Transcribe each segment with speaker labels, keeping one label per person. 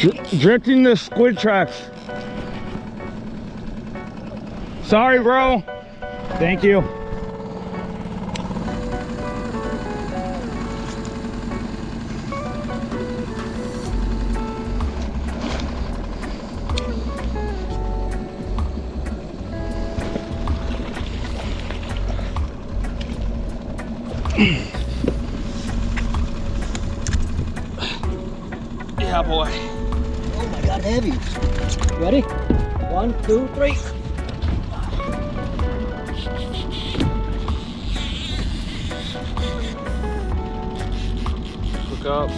Speaker 1: Drifting the squid tracks. Sorry, bro. Thank you. Yeah, boy.
Speaker 2: Oh my God, heavy. Ready? 1, 2, 3.
Speaker 1: Look up.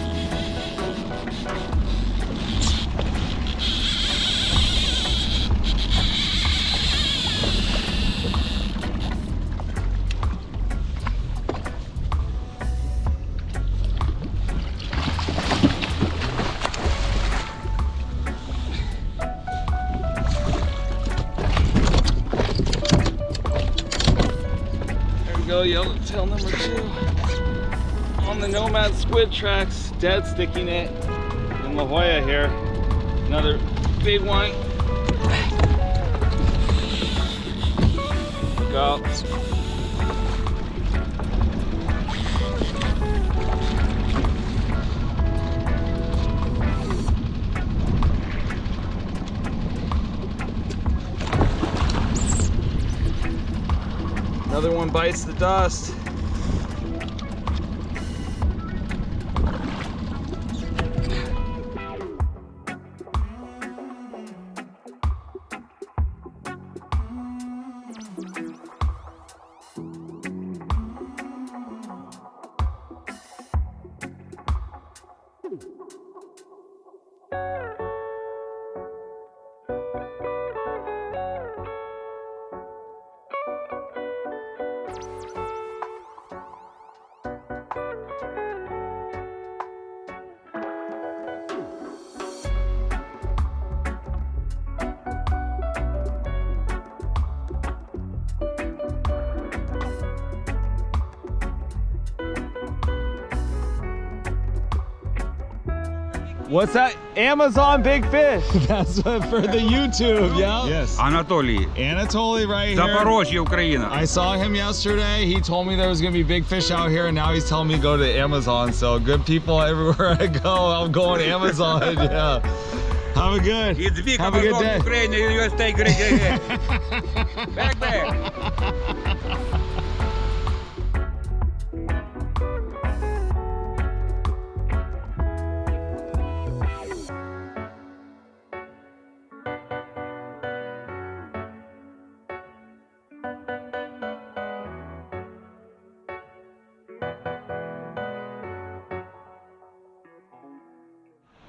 Speaker 1: Go yellowtail number 2 on the Nomad Squidtrex, dead sticking it in La Jolla here. Another big one. Go. Another one bites the dust. What's that? Amazon big fish. That's for the YouTube, yeah?
Speaker 3: Yes.
Speaker 4: Anatoly.
Speaker 1: Anatoly right here.
Speaker 4: Запорожье, Украина.
Speaker 1: I saw him yesterday. He told me there was gonna be big fish out here, and now he's telling me to go to Amazon. So good people everywhere I go. I'm going to Amazon. Yeah. Have a good.
Speaker 4: It's big.
Speaker 1: Have a good day.
Speaker 4: Ukraine, USA, great. Back there.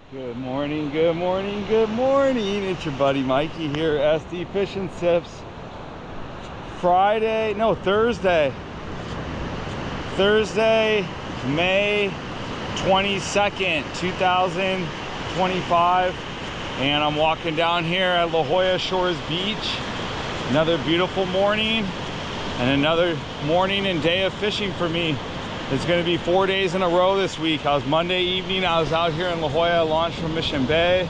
Speaker 1: Good morning, good morning, good morning. It's your buddy Mikey here, SD Fish and Sips. Thursday, May 22nd, 2025. And I'm walking down here at La Jolla Shores Beach. Another beautiful morning and another morning and day of fishing for me. It's going to be 4 days in a row this week. Monday evening, I was out here in La Jolla, launched from Mission Bay.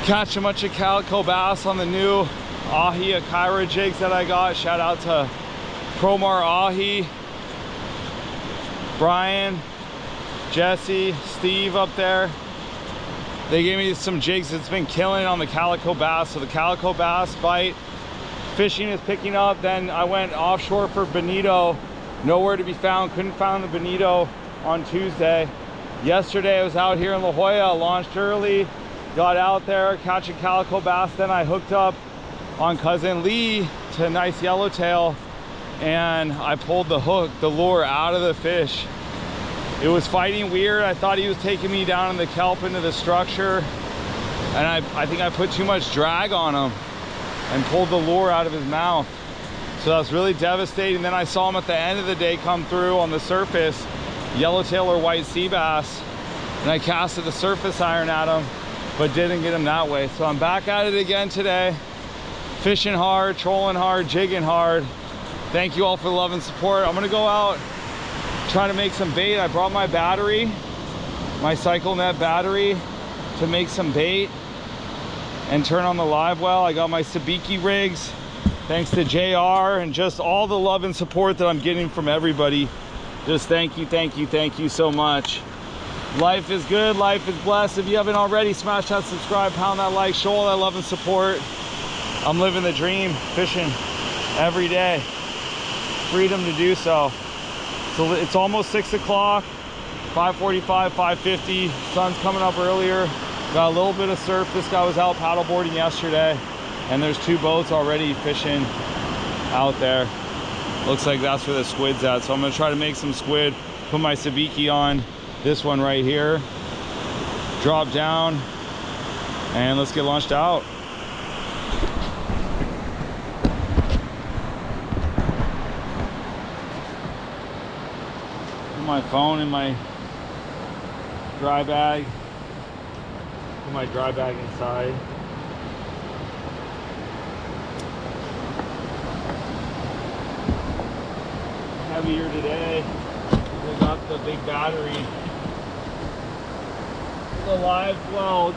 Speaker 1: Catch a bunch of calico bass on the new Ahi Ikara jigs that I got. Shout out to Promar Ahi, Brian, Jesse, Steve up there. They gave me some jigs that's been killing on the calico bass. So the calico bass bite, fishing is picking up. Then I went offshore for bonito. Nowhere to be found. Couldn't find the bonito on Tuesday. Yesterday I was out here in La Jolla, launched early, got out there catching calico bass. Then I hooked up on Cousin Lee to a nice yellowtail, and I pulled the hook, the lure out of the fish. It was fighting weird. I thought he was taking me down in the kelp into the structure, and I think I put too much drag on him and pulled the lure out of his mouth. So that was really devastating. Then I saw him at the end of the day come through on the surface, yellowtail or white sea bass, and I casted the surface iron at him, but didn't get him that way. So I'm back at it again today, fishing hard, trolling hard, jigging hard. Thank you all for the love and support. I'm gonna go out, try to make some bait. I brought my battery, my CycleNet battery, to make some bait and turn on the live well. I got my sabiki rigs, thanks to JR, and just all the love and support that I'm getting from everybody. Just thank you so much. Life is good, life is blessed. If you haven't already, smash that subscribe, pound that like, show all that love and support. I'm living the dream, fishing every day. Freedom to do so. So it's almost 6 o'clock, 5:45, 5:50. Sun's coming up earlier. Got a little bit of surf. This guy was out paddleboarding yesterday, and there's 2 boats already fishing out there. Looks like that's where the squid's at. So I'm gonna try to make some squid, put my sabiki on this one right here, drop down, and let's get launched out. Put my phone in my dry bag. Put my dry bag inside. Heavier today. We got the big battery. The live well.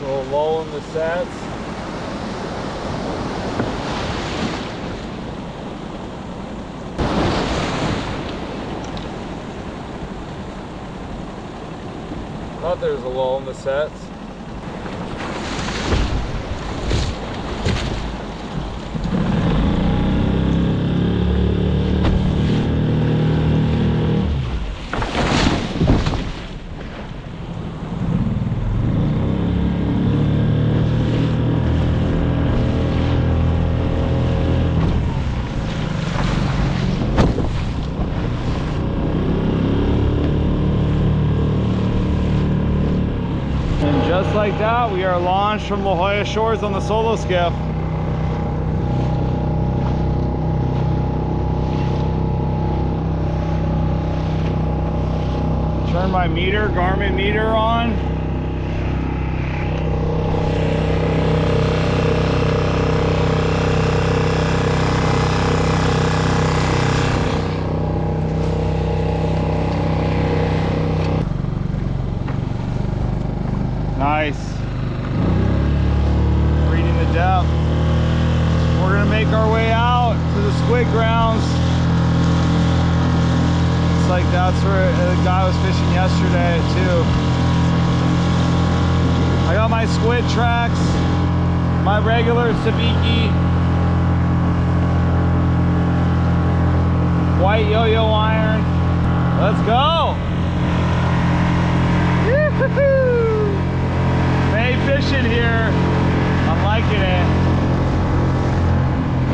Speaker 1: Go low in the sets. Thought there was a lull in the sets. Just like that, we are launched from La Jolla Shores on the solo skiff. Turn my meter, Garmin meter on. Nice. Reading the depth. We're gonna make our way out to the squid grounds. It's like that's where the guy was fishing yesterday too. I got my SQUIDTREX, my regular sabiki, white yo-yo iron. Let's go. Woo-hoo-hoo. Fishing here, I'm liking it.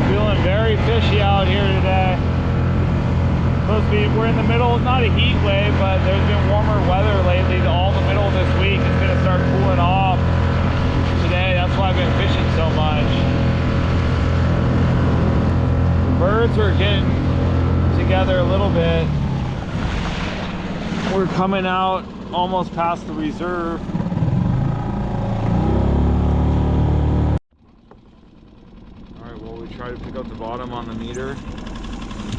Speaker 1: Feeling very fishy out here today. Supposed to be, we're in the middle, not a heat wave, but there's been warmer weather lately. All the middle of this week it's gonna start cooling off today. That's why I've been fishing so much. The birds are getting together a little bit. We're coming out almost past the reserve. All right, well, we try to pick up the bottom on the meter.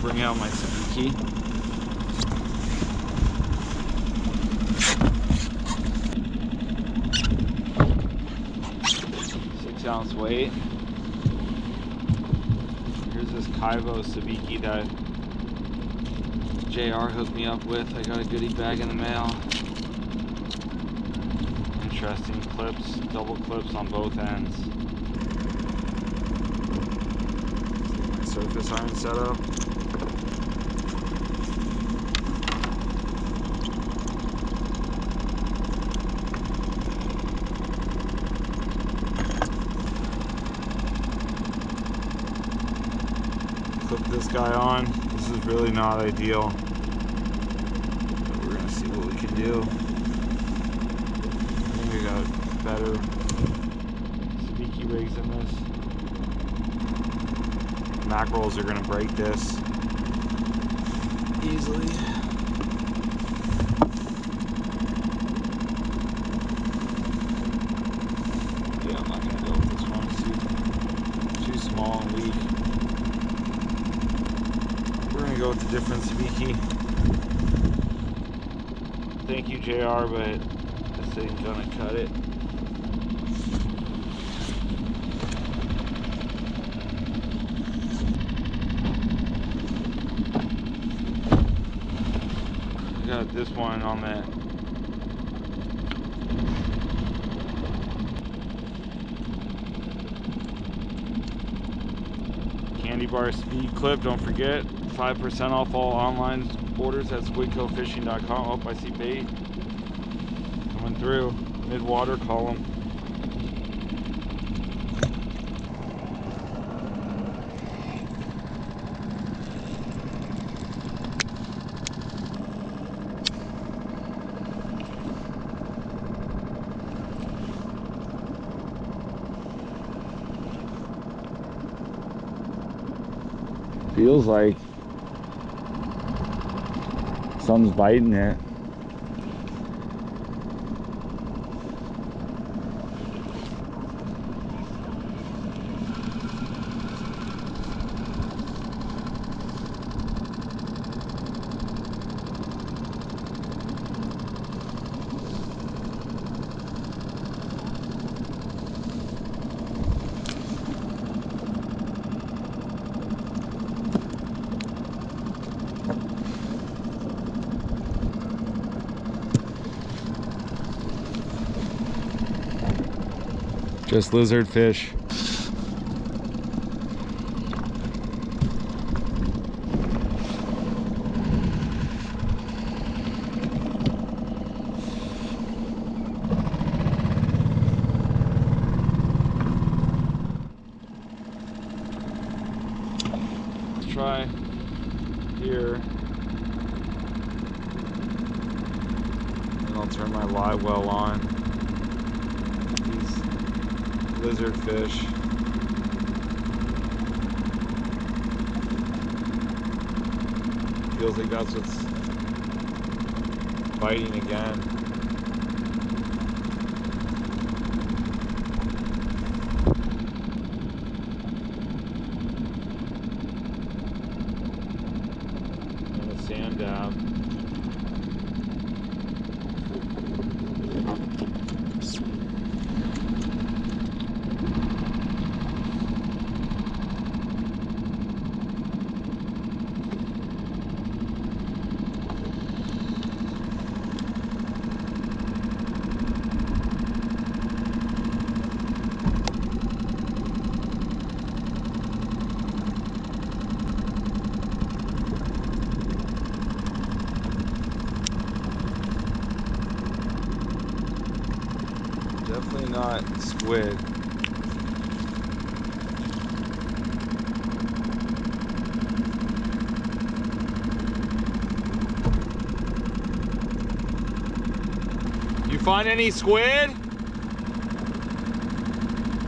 Speaker 1: Bring out my sabiki. 6-ounce weight. Here's this Kaivo sabiki that JR hooked me up with. I got a goodie bag in the mail. Interesting clips, double clips on both ends. My surface iron setup. Clip this guy on. This is really not ideal, but we're gonna see what we can do. I think we got better sabiki rigs in this. Mackerels are gonna break this easily. Yeah, I'm not gonna go with this one. It's too small and weak. We're gonna go with a different sabiki. Thank you, JR, but this ain't gonna cut it. I got this one on that. Candy bar speed clip, don't forget. 5% off all online orders at squidcofishing.com. Oh, I see bait coming through mid-water column. Feels like something's biting it. Just lizard fish. Let's try here. And I'll turn my live well on. Lizard fish. Feels like that's what's biting again. And a sand dab. Definitely not squid. find any squid?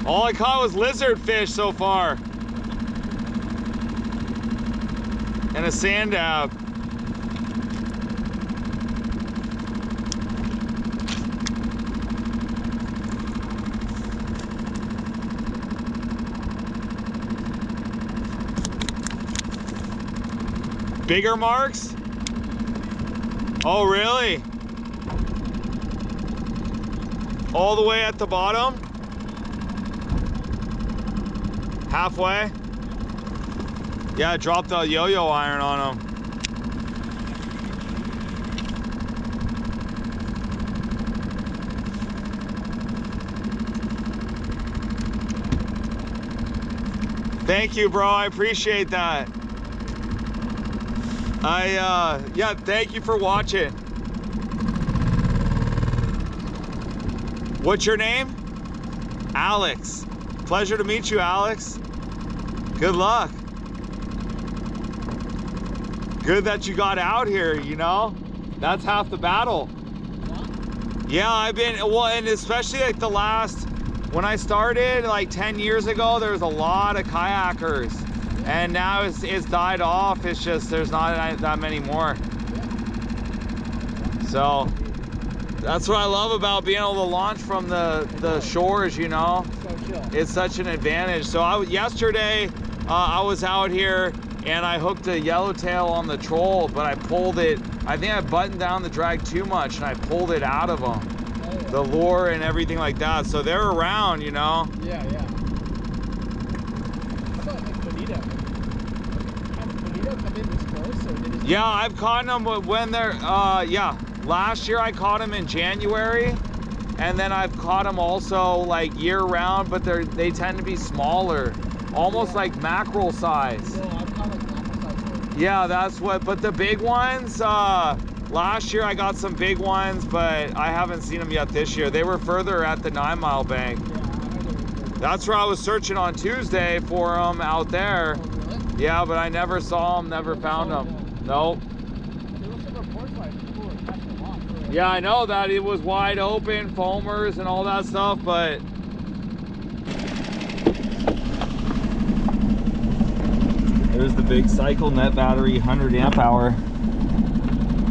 Speaker 1: All I caught was lizard fish so far. And a sand dab. Bigger marks? Oh, really? All the way at the bottom? Halfway? Yeah, drop the yo-yo iron on them. Thank you, bro. I appreciate that. Yeah, thank you for watching. What's your name? Alex. Pleasure to meet you, Alex. Good luck. Good that you got out here, you know? That's half the battle. Yeah, I've been, well, and especially like the last, when I started like 10 years ago, there was a lot of kayakers. And now it's died off. It's just, there's not that many more. So, that's what I love about being able to launch from the shores, you know? It's such an advantage. So yesterday, I was out here and I hooked a yellowtail on the troll, but I pulled it. I think I buttoned down the drag too much and I pulled it out of them. Oh, yeah. The lure and everything like that. So they're around, you know? Yeah, yeah. How about like bonito? Have bonito come in this close? Or did it... Yeah, I've caught them when they're, yeah. Last year I caught them in January. And then I've caught them also like year round, but they tend to be smaller. Almost like mackerel size. No, I've caught like mackerel size. Yeah, that's what, but the big ones, last year I got some big ones, but I haven't seen them yet this year. They were further at the 9 Mile bank. Yeah, I heard they were further. That's where I was searching on Tuesday for them out there. Oh, really? Yeah, but I never saw them, never found them. Yeah. Nope. There were some reports by people were catching them off. Yeah, I know that it was wide open, foamers and all that stuff, but there's the big cycle net battery 100 amp hour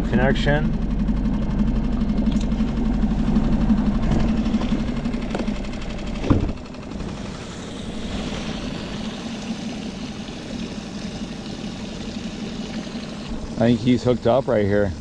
Speaker 1: connection. I think he's hooked up right here.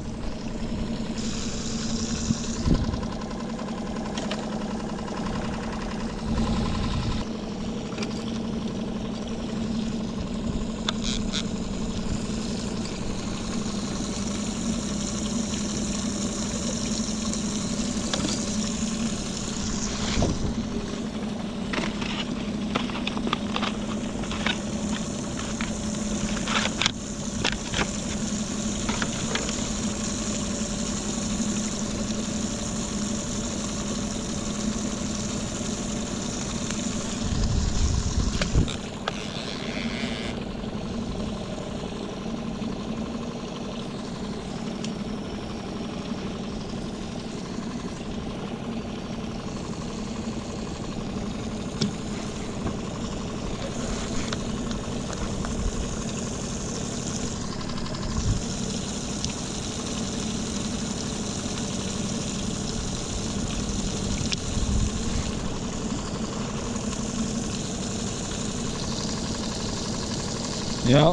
Speaker 1: Yeah.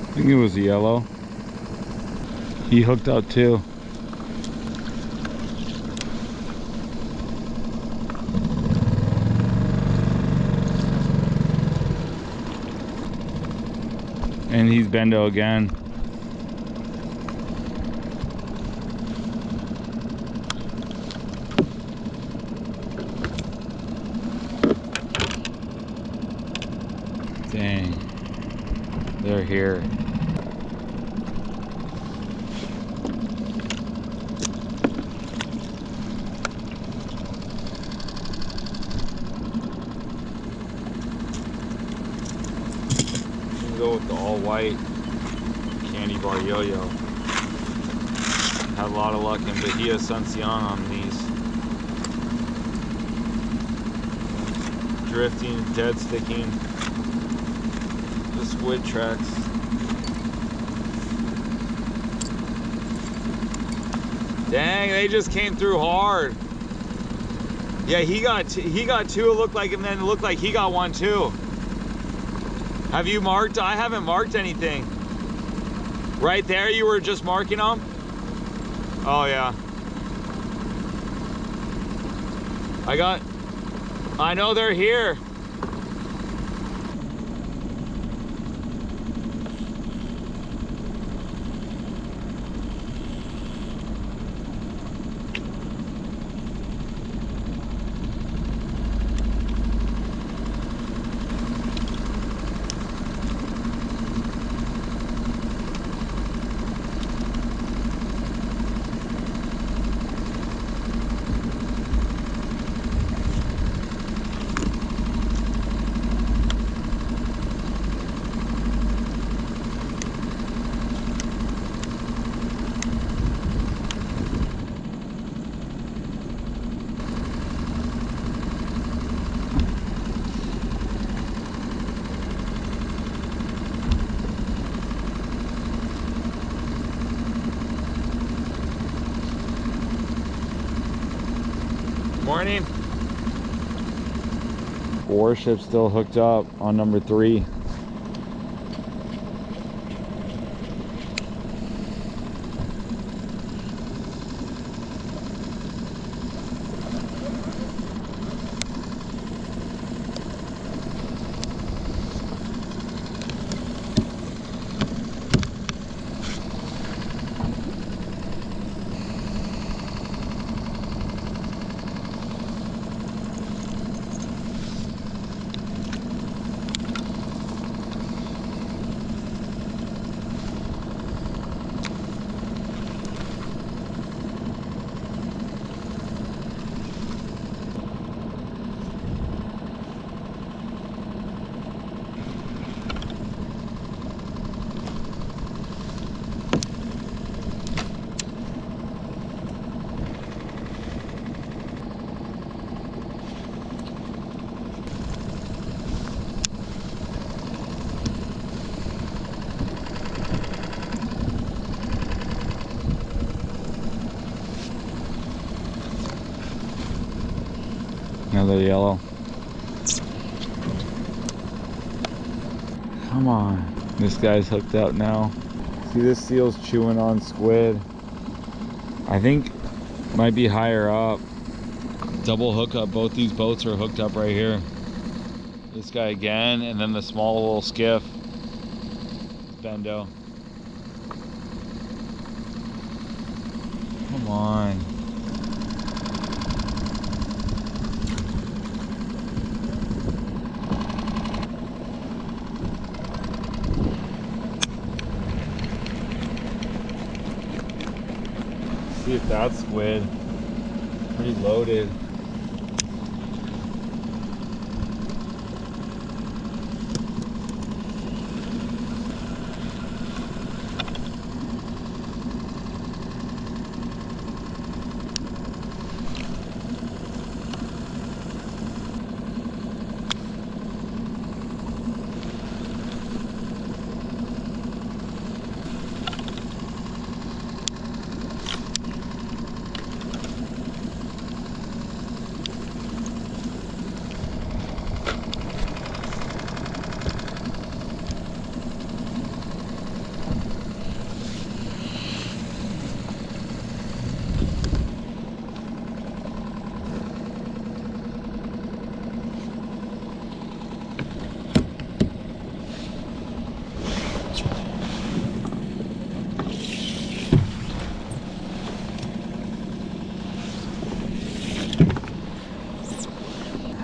Speaker 1: I think it was yellow. He hooked up too. And he's bendo again. Dang, they're here. go with the all white candy bar yo-yo. Had a lot of luck in Bahia Asuncion on these. Drifting, dead sticking, the SQUIDTREX. Dang, they just came through hard. Yeah, he got two, it looked like, and then it looked like he got one too. Have you marked? I haven't marked anything. Right there, you were just marking them? Oh yeah. I know they're here. Morning. Warship still hooked up on number 3. Another yellow. Come on. This guy's hooked up now. See, this seal's chewing on squid. I think might be higher up. Double hookup. Both these boats are hooked up right here. This guy again, and then the small little skiff. Bendo. Come on. See if that's squid. Pretty loaded.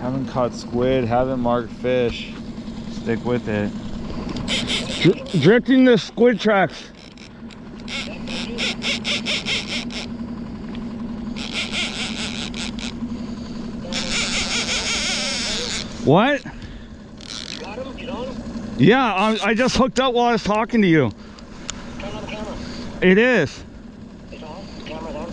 Speaker 1: Haven't caught squid, haven't marked fish. Stick with it. Drifting the SQUIDTREX. What?
Speaker 2: Got him? Get on him?
Speaker 1: Yeah, I just hooked up while I was talking to you.
Speaker 2: Turn on the camera.
Speaker 1: It is.
Speaker 2: It's on. The camera's on.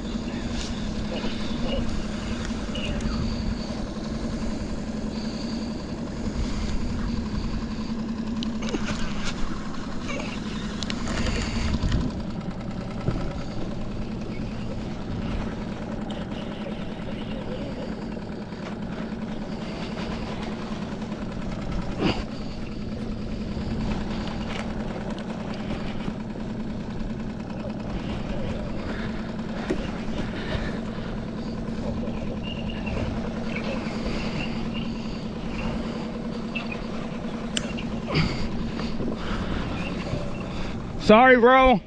Speaker 1: Sorry, bro.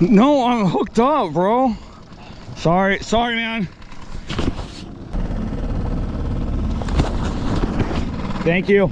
Speaker 1: No, I'm hooked up, bro. Sorry, man. Thank you.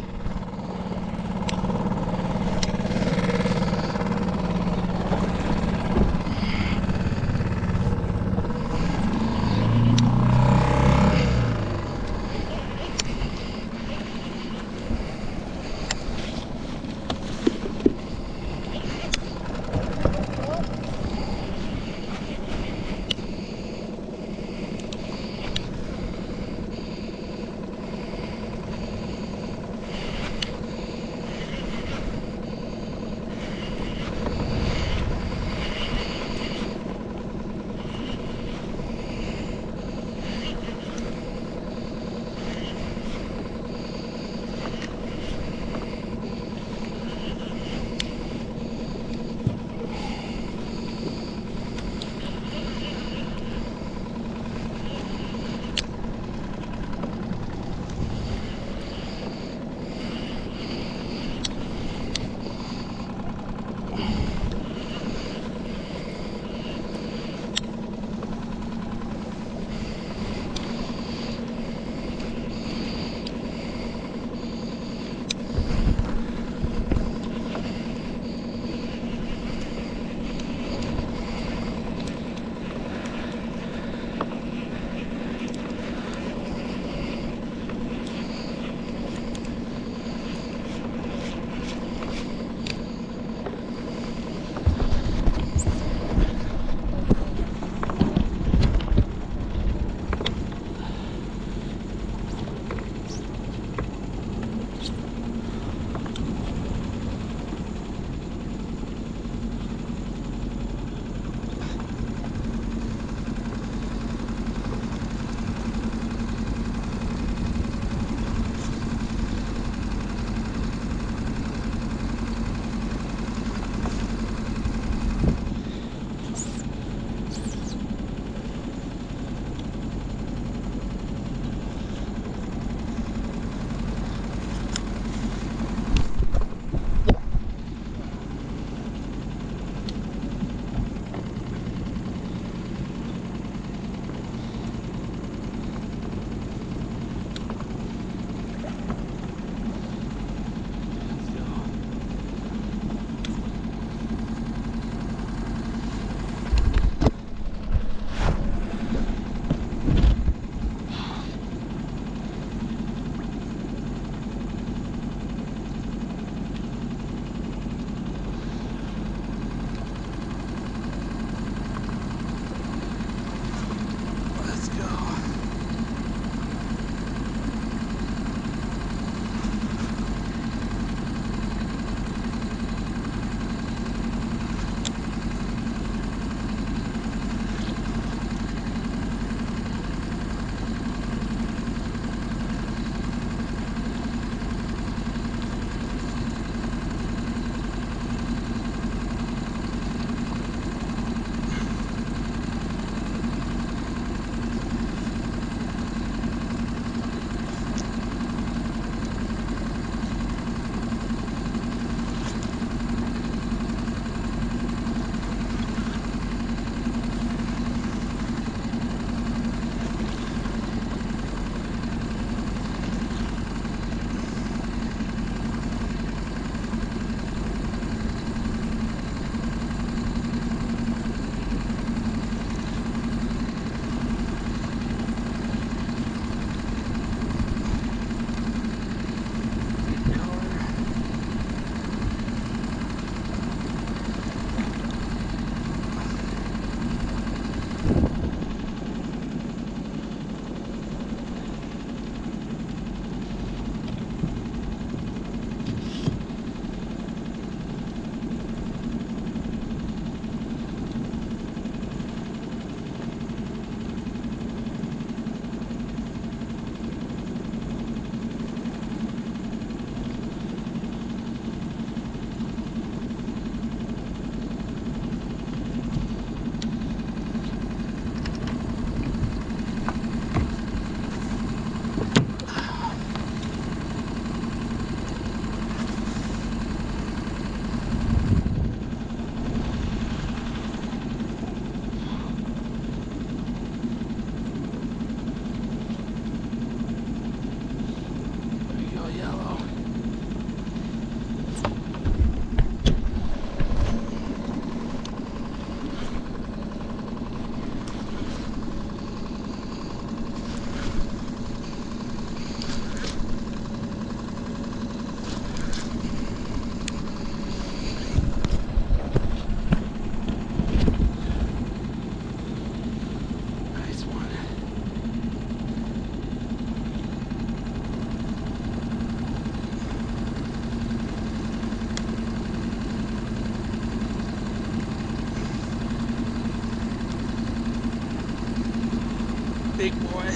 Speaker 4: big boy.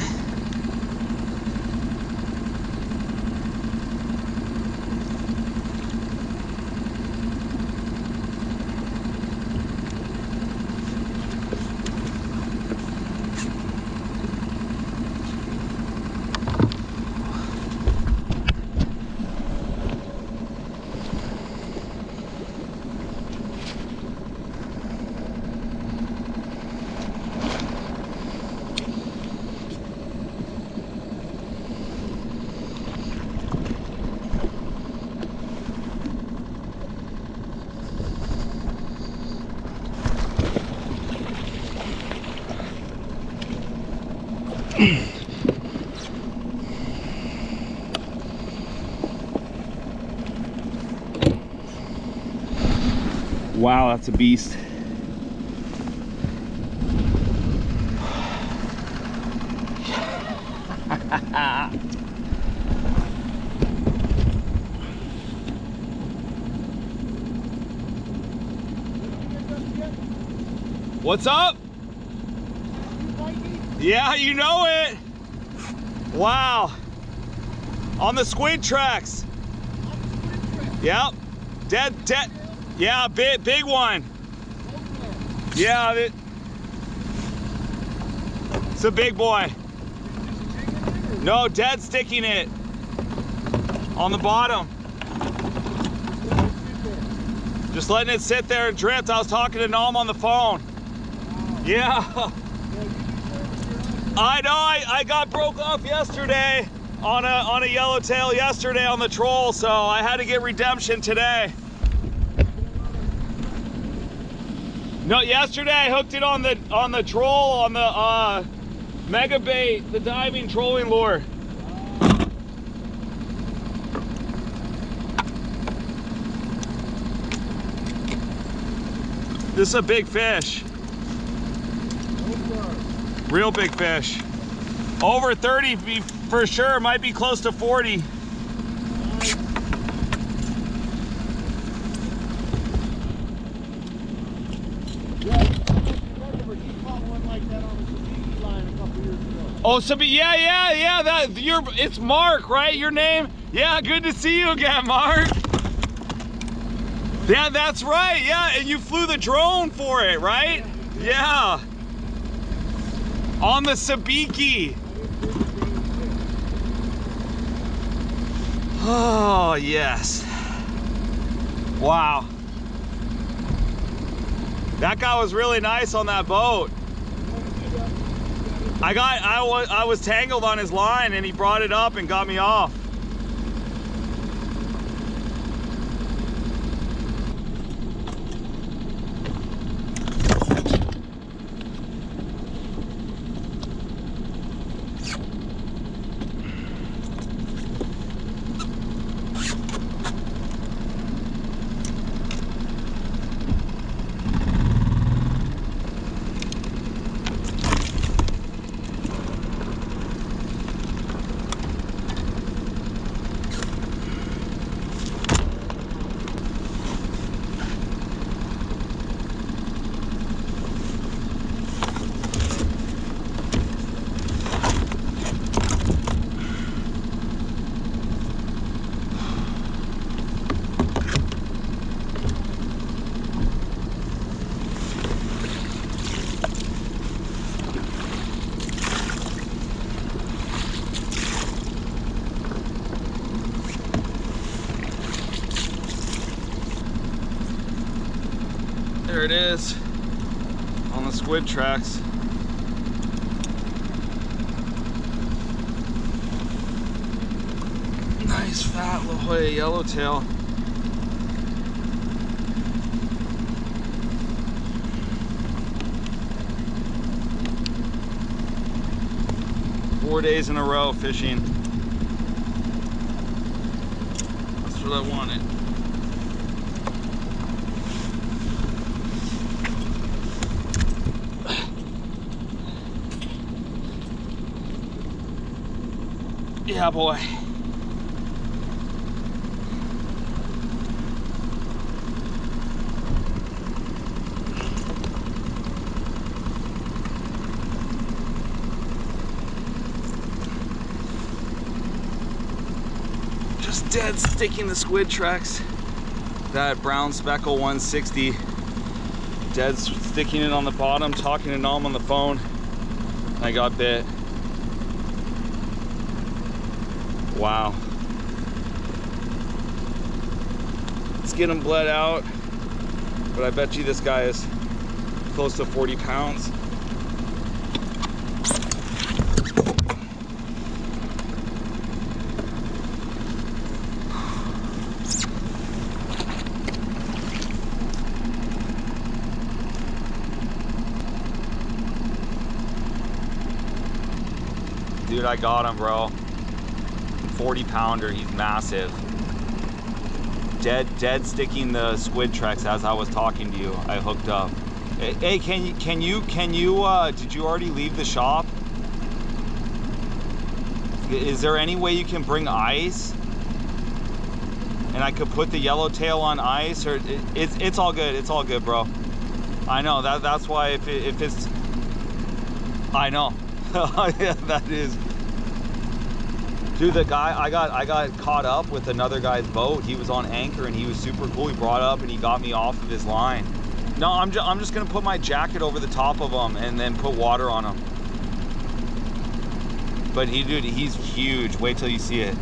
Speaker 1: Wow, that's a beast. What's up? Yeah, you know it. Wow. On the SQUIDTREX. Yep. Dead. Yeah, big one. Yeah, it's a big boy. No, dead sticking it on the bottom. Just letting it sit there and drift. I was talking to Nom on the phone. Yeah. I know. I got broke off yesterday on a yellowtail yesterday on the troll, so I had to get redemption today. No, yesterday I hooked it on the troll, on the mega bait, the diving trolling lure. This is a big fish. Real big fish. Over 30 for sure, might be close to 40. Oh, so yeah. It's Mark, right? Your name? Yeah, good to see you again, Mark. Yeah, that's right. Yeah, and you flew the drone for it, right? Yeah. On the Sabiki. Oh, yes. Wow. That guy was really nice on that boat. I was tangled on his line and he brought it up and got me off. There it is on the SQUIDTREX. Nice fat La Jolla yellowtail. Four days in a row fishing. That's what I wanted. Yeah, boy. dead sticking the SQUIDTREX. That brown speckle 160. Dead sticking it on the bottom, talking to Nom on the phone. I got bit. Wow. Let's get him bled out. But I bet you this guy is close to 40 pounds. Dude, I got him, bro. 40 pounder, he's massive. Dead sticking the SQUIDTREX as I was talking to you. I hooked up. Hey, can you did you already leave the shop? Is there any way you can bring ice? And I could put the yellowtail on ice, or it's all good. It's all good, bro. I know that's why if it's, I know. Yeah, that is. Dude, the guy, I got caught up with another guy's boat. He was on anchor and he was super cool. He brought up and he got me off of his line. No, I'm just gonna put my jacket over the top of him and then put water on him. But dude, he's huge. Wait till you see it.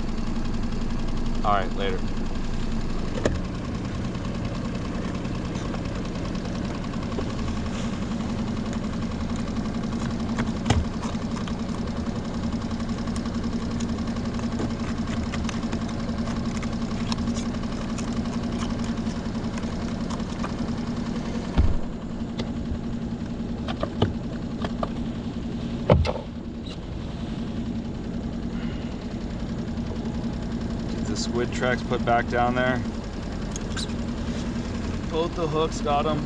Speaker 1: All right, later. SQUIDTREX put back down there. Both the hooks got them.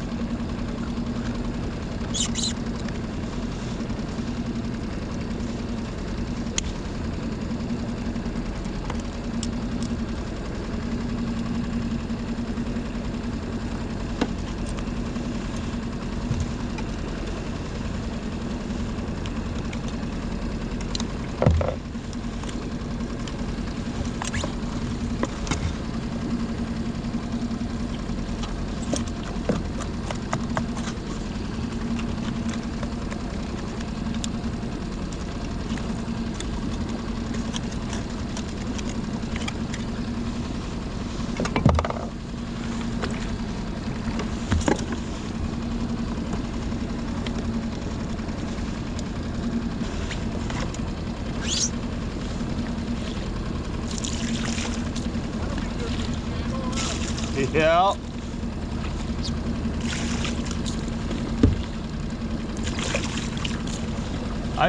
Speaker 1: Yeah.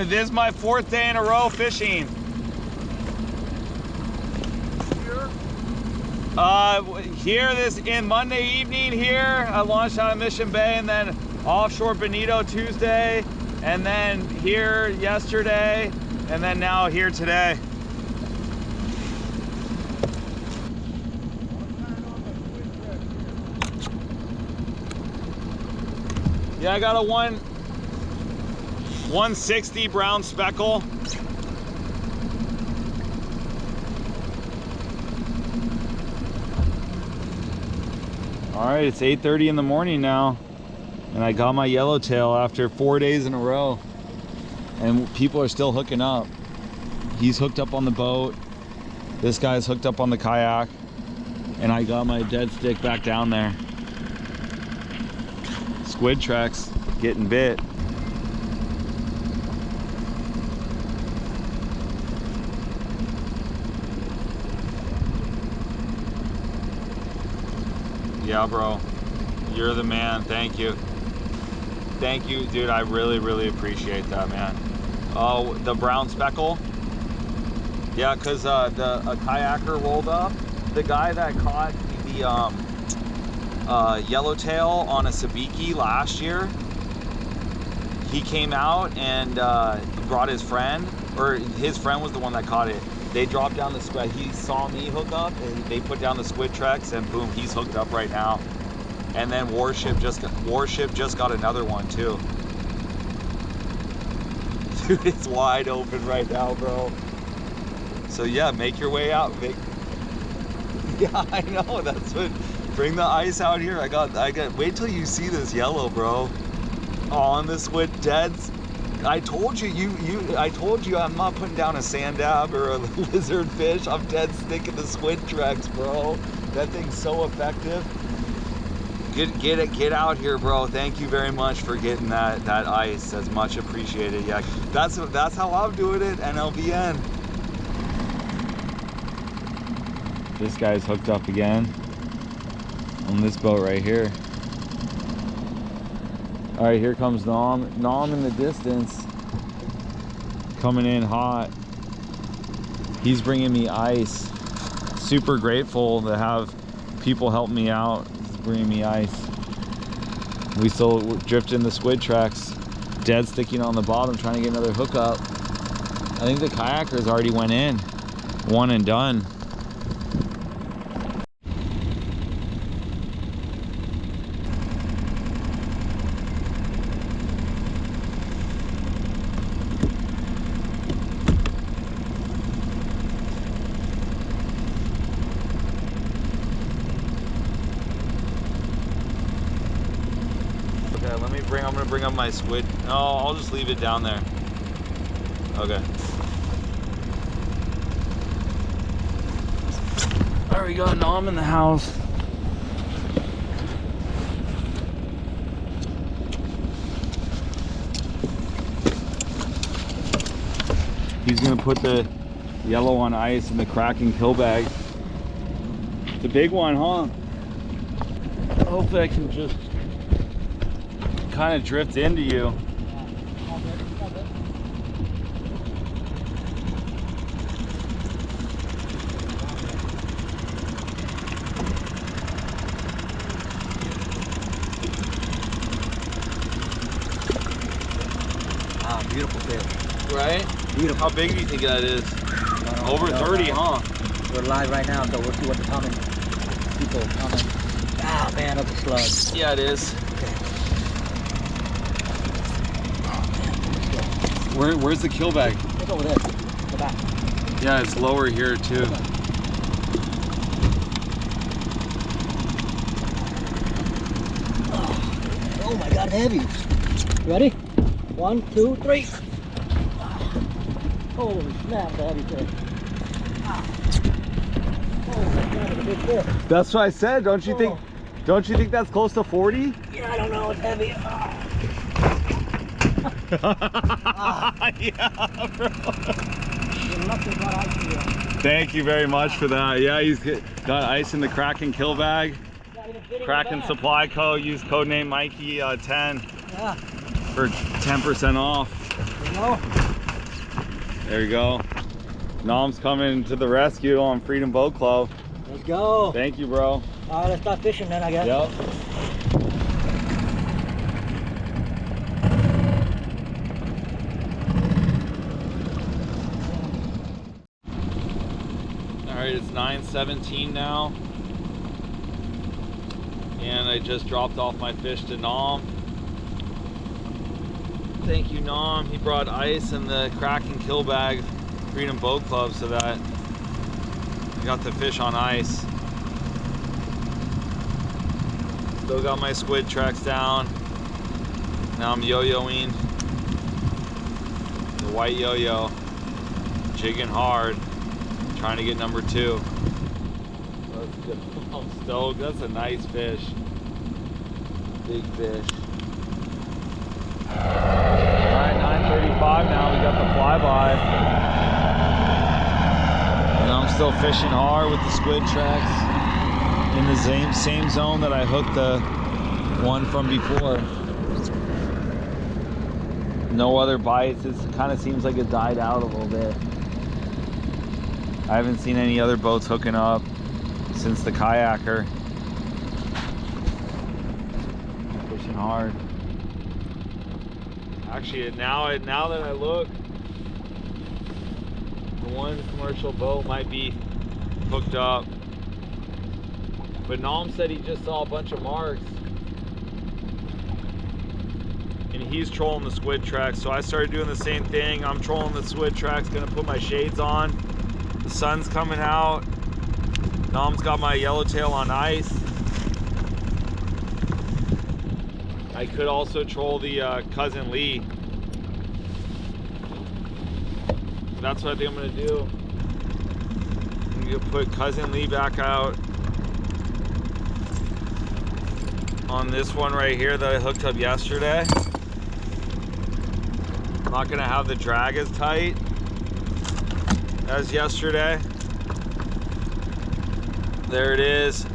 Speaker 1: This is my 4th day in a row fishing. Here this in Monday evening here. I launched out of Mission Bay and then offshore Bonito Tuesday, and then here yesterday, and then now here today. Yeah, I got a 160 brown speckle. All right, it's 8:30 in the morning now, and I got my yellowtail after 4 days in a row, and people are still hooking up. He's hooked up on the boat. This guy's hooked up on the kayak, and I got my dead stick back down there. SQUIDTREX getting bit. Yeah, bro, you're the man. Thank you, dude. I really appreciate that, man. Oh, the brown speckle. Yeah, because a kayaker rolled up. The guy that caught the yellowtail on a sabiki last year, he came out and brought his friend, or his friend was the one that caught it. They dropped down the squid. He saw me hook up and they put down the SQUIDTREX, and boom, he's hooked up right now. And then Warship just got another one too. Dude, it's wide open right now, bro. So yeah, make your way out.
Speaker 3: Yeah, I know. That's what. Bring the ice out here. I got. Wait till you see this yellow, bro. On the squid deads. I told you. I told you I'm not putting down a sand dab or a lizard fish. I'm dead sticking to SQUIDTREX, bro. That thing's so effective. Get out here, bro. Thank you very much for getting that ice. That's much appreciated. Yeah, that's how I'm doing it. NLBN.
Speaker 1: This guy's hooked up again on this boat right here. All right, here comes Nom. Nom in the distance, coming in hot. He's bringing me ice. Super grateful to have people help me out. He's bringing me ice. We still drifting the SQUIDTREX, dead sticking on the bottom, trying to get another hookup. I think the kayakers already went in, one and done. I'm gonna bring up my squid. No, I'll just leave it down there. Okay. There we go, Nom in the house. He's gonna put the yellow on ice in the cracking kill bag. It's a big one, huh? Hopefully I can just kind of drift into you.
Speaker 2: Ah, beautiful fish.
Speaker 1: Right?
Speaker 2: Beautiful.
Speaker 1: How big do you think that is? Over 30, huh?
Speaker 2: We're live right now, so we'll see what the people comment. Ah, man, that's a slug.
Speaker 1: Yeah, it is. Where's the kill bag?
Speaker 2: It's over there. Go back.
Speaker 1: Yeah, it's lower here too.
Speaker 2: Oh my God, heavy. Ready? 1, 2, 3. Holy snap, the heavy fish. Oh my God, it's a big fish.
Speaker 1: That's what I said. Don't you think? Don't you think that's close to 40?
Speaker 2: Yeah, I don't know, it's heavy.
Speaker 1: Yeah, bro. Thank you very much for that. Yeah, he's got ice in the Kraken kill bag. Kraken Supply Co. Use code name Mikey 10 for 10% off. There you go. Nom's coming to the rescue on Freedom Boat Club.
Speaker 2: Let's go.
Speaker 1: Thank you, bro.
Speaker 2: All right, let's start fishing then, I guess.
Speaker 1: Yep. Alright, it's 9:17 now, and I just dropped off my fish to Nom. Thank you, Nom. He brought ice and the Kraken kill bag, Freedom Boat Club, so that I got the fish on ice. Still got my SQUIDTREX down. Now I'm yo-yoing the white yo-yo, jigging hard. Trying to get number 2. Let's go. I'm stoked. That's a nice fish. Big fish. Alright, 9:35 now. We got the flyby. And I'm still fishing hard with the SQUIDTREX in the same zone that I hooked the one from before. No other bites. It kind of seems like it died out a little bit. I haven't seen any other boats hooking up since the kayaker. Fishing hard. Actually, now that I look, the one commercial boat might be hooked up. But Nom said he just saw a bunch of marks. And he's trolling the SQUIDTREX, so I started doing the same thing. I'm trolling the SQUIDTREX, gonna put my shades on. The sun's coming out. Nom's got my yellowtail on ice. I could also troll the Cousin Lee. That's what I think I'm gonna do. I'm gonna put Cousin Lee back out on this one right here that I hooked up yesterday. I'm not gonna have the drag as tight as yesterday. There it is,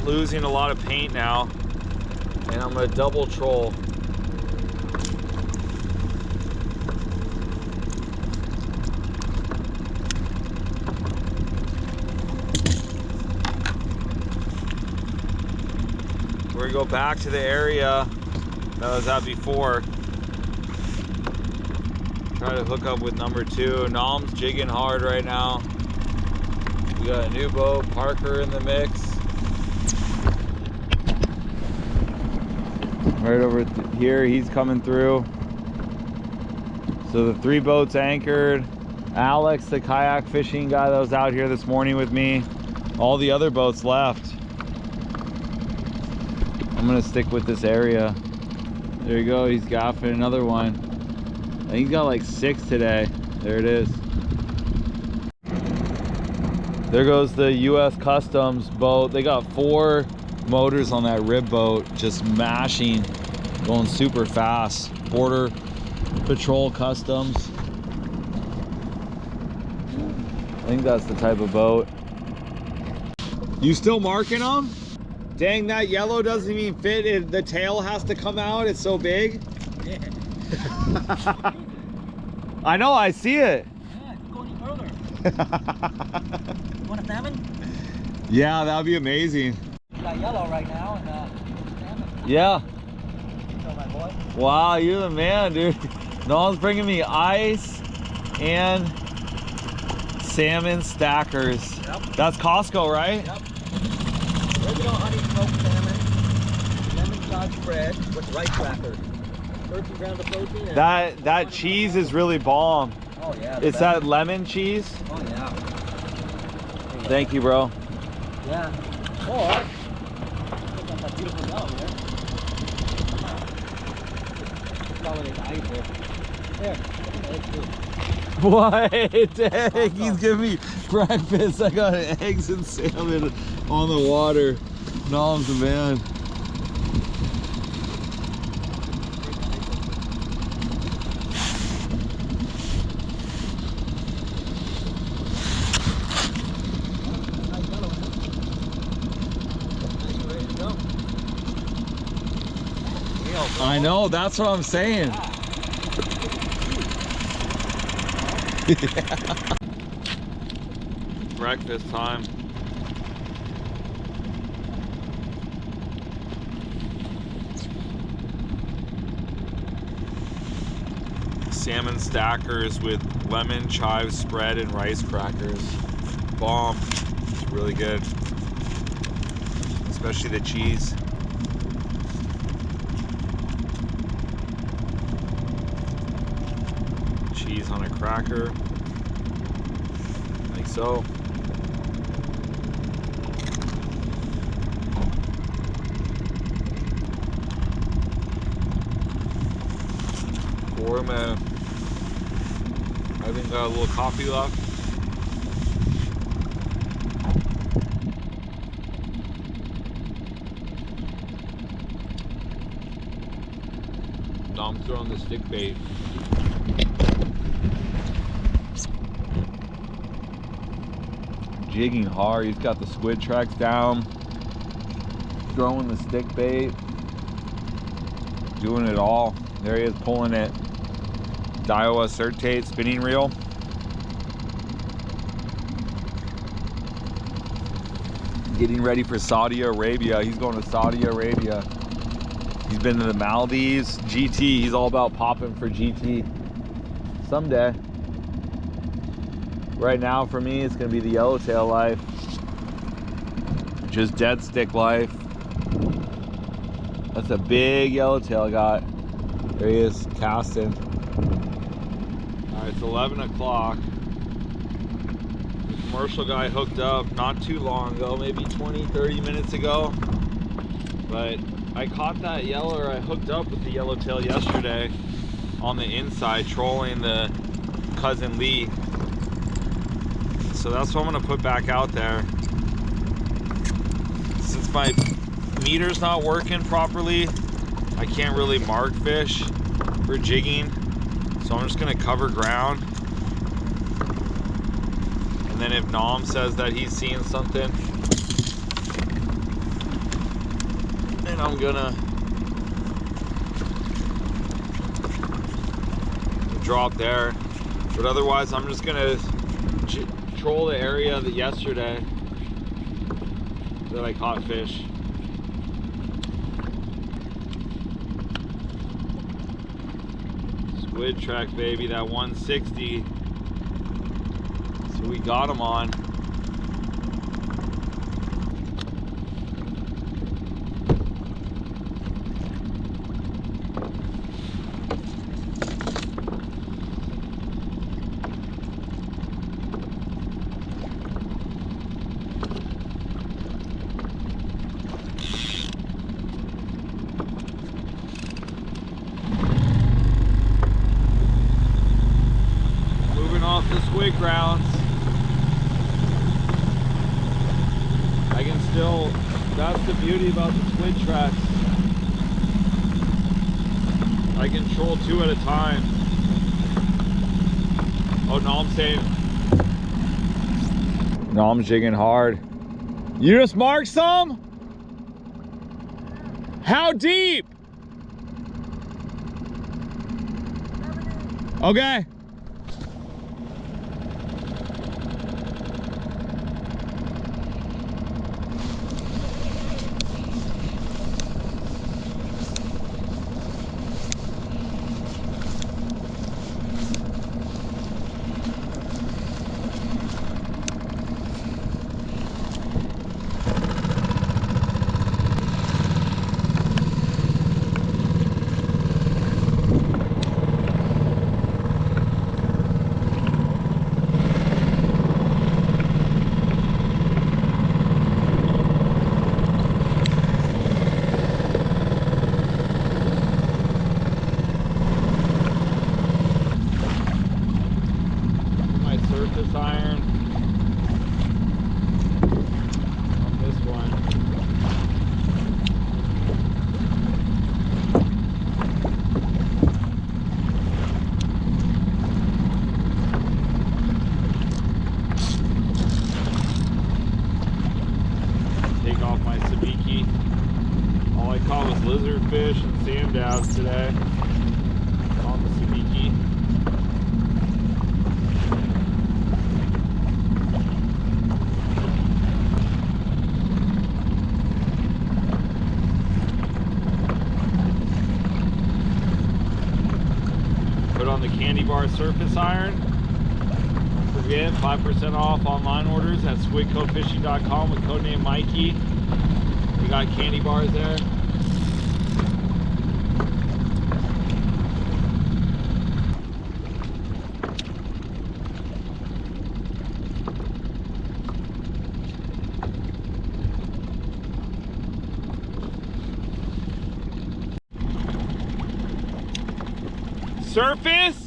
Speaker 1: losing a lot of paint now. And I'm gonna double troll. We're gonna go back to the area that I was at before. Try to hook up with number 2. Nom's jigging hard right now. We got a new boat, Parker in the mix. Right over here, he's coming through. So the 3 boats anchored. Alex, the kayak fishing guy that was out here this morning with me. All the other boats left. I'm gonna stick with this area. There you go, he's gaffing another one. I think he's got like 6 today. There it is. There goes the US Customs boat. They got 4 motors on that rib boat, just mashing, going super fast. Border Patrol Customs. I think that's the type of boat. You still marking them? Dang, that yellow doesn't even fit. The tail has to come out. It's so big.
Speaker 2: Yeah.
Speaker 1: I know, I see it.
Speaker 2: Yeah, if you go any further. You want a salmon?
Speaker 1: Yeah, that would be amazing.
Speaker 2: You got yellow right now and salmon.
Speaker 1: Yeah.
Speaker 2: So my boy.
Speaker 1: Wow, you're the man, dude. Nolan's bringing me ice and salmon stackers.
Speaker 2: Yep.
Speaker 1: That's Costco, right?
Speaker 2: Yep. Original honey smoked salmon, lemon cod spread with rice crackers. 13 grams of protein. And
Speaker 1: That cheese is really bomb.
Speaker 2: oh yeah.
Speaker 1: It's that lemon cheese.
Speaker 2: Oh yeah.
Speaker 1: Thank you, bro.
Speaker 2: Yeah. Or look at that beautiful yellow there. Consolidate the ice there. There. Look at the eggs too.
Speaker 1: What? Dang, he's giving me breakfast. I got eggs and salmon on the water. Nom's the man. I know, that's what I'm saying. Breakfast time. Salmon stackers with lemon chive spread and rice crackers. Bomb. It's really good. Especially the cheese. Cheese on a cracker, like so. Gourmet. I think got a little coffee left. Now I'm throwing the stick bait. Jigging hard. He's got the SQUIDTREX down, throwing the stick bait, doing it all. There he is pulling it. Daiwa Certate spinning reel. Getting ready for Saudi Arabia. He's going to Saudi Arabia. He's been to the Maldives. GT, he's all about popping for GT someday. Right now for me, it's gonna be the yellowtail life. Just dead stick life. That's a big yellowtail I got. There he is, casting. All right, it's 11 o'clock. commercial guy hooked up not too long ago, maybe 20-30 minutes ago. But I caught that yellow, or I hooked up with the yellowtail yesterday on the inside, trolling the Cousin Lee. So that's what I'm gonna put back out there. Since my meter's not working properly, I can't really mark fish for jigging. So I'm just gonna cover ground. And then if Nom says that he's seeing something, then I'm gonna drop there. But otherwise, I'm just gonna troll the area that yesterday that I caught fish. SQUIDTREX, baby, that 160. So we got him on. Off the squid grounds. I can still, that's the beauty about the SQUIDTREX. I can troll 2 at a time. Oh, Nom's saying. Nom's jigging hard. You just marked some? How deep? Okay. Surface iron on this one. Take off my sabiki. All I caught was lizardfish and sand dabs today on the sabiki. On the candy bar surface iron. Don't forget, 5% off online orders at squidcodefishing.com with codename Mikey. We got candy bars there. Surface.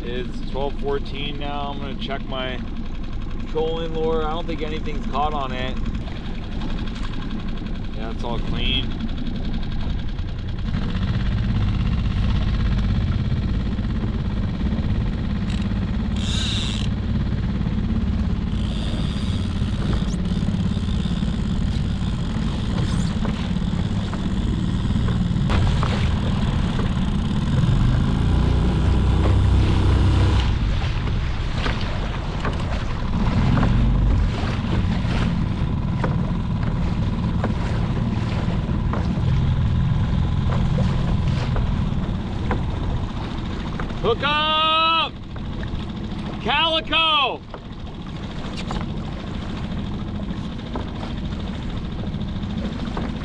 Speaker 1: It's 12:14 now. I'm gonna check my trolling lure. I don't think anything's caught on it. Yeah, it's all clean. Hook up! Calico!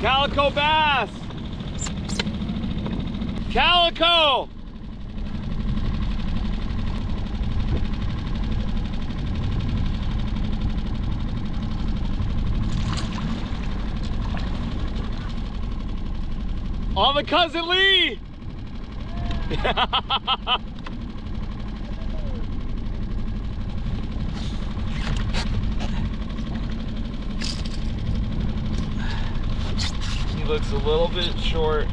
Speaker 1: Calico bass! Calico! On the Cousin Lee! He looks a little bit short.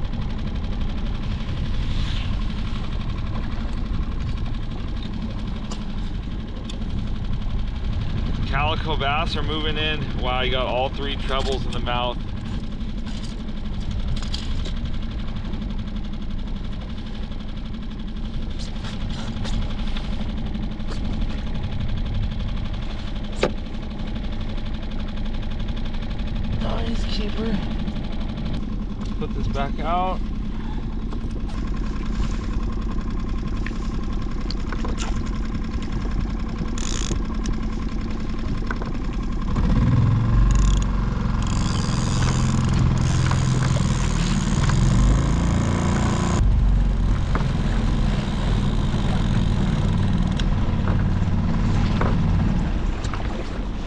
Speaker 1: Calico bass are moving in. Wow, you got all three trebles in the mouth. Nice keeper. Put this back out.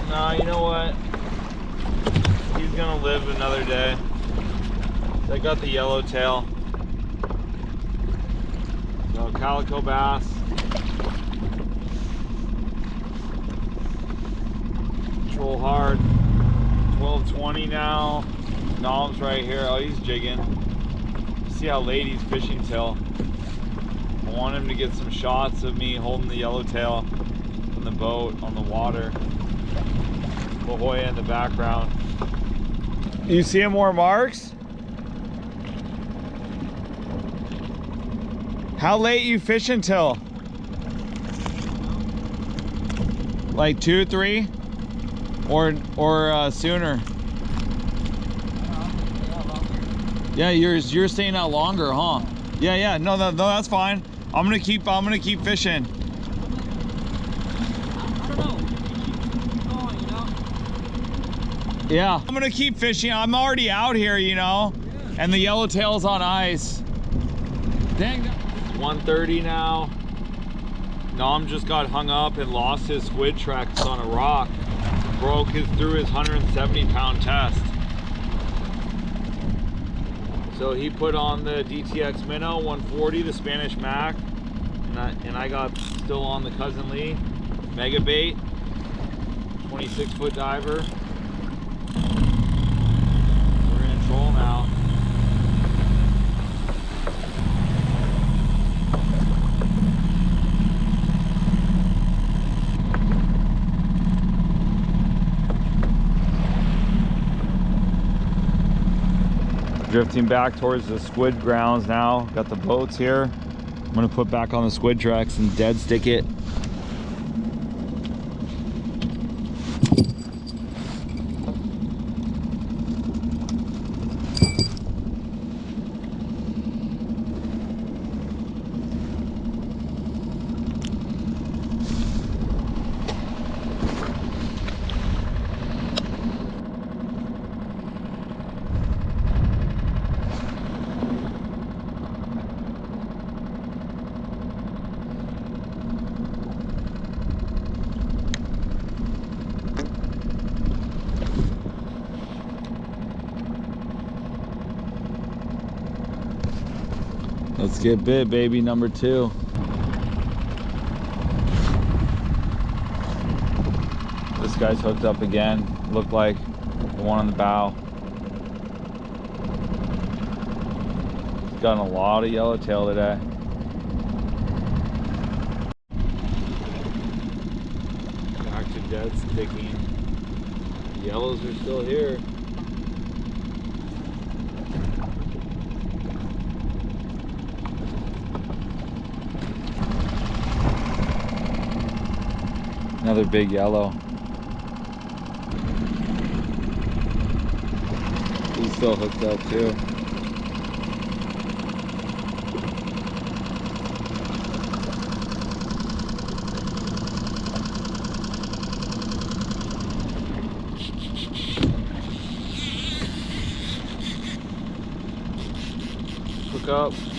Speaker 1: Nah, you know what? He's gonna live another day. I got the yellowtail. So calico bass. Control hard. 12:20 now. Nom's right here. Oh, he's jigging. See how late he's fishing till. I want him to get some shots of me holding the yellowtail from the boat on the water. La Jolla in the background. You seeing more marks? How late you fishing till? Like 2, 3, or sooner? Yeah, you're staying out longer, huh? Yeah. No, that's fine. I'm gonna keep fishing. Yeah, I'm gonna keep fishing. I'm already out here, you know, and the yellowtail's on ice. Dang. 1:30 now. Nom just got hung up and lost his SQUIDTREX on a rock. Through his 170-pound test. So he put on the DTX Minnow 140, the Spanish Mac, and I got still on the Cousin Lee Mega Bait, 26-foot diver. We're in troll now. Drifting back towards the squid grounds now. Got the boats here. I'm gonna put back on the SQUIDTREX and dead stick it. Let's get bit, baby, number 2. This guy's hooked up again. Looked like the one on the bow. He's gotten a lot of yellowtail today. Back to dead sticking. The yellows are still here. Another big yellow. He's still hooked up too. hook up.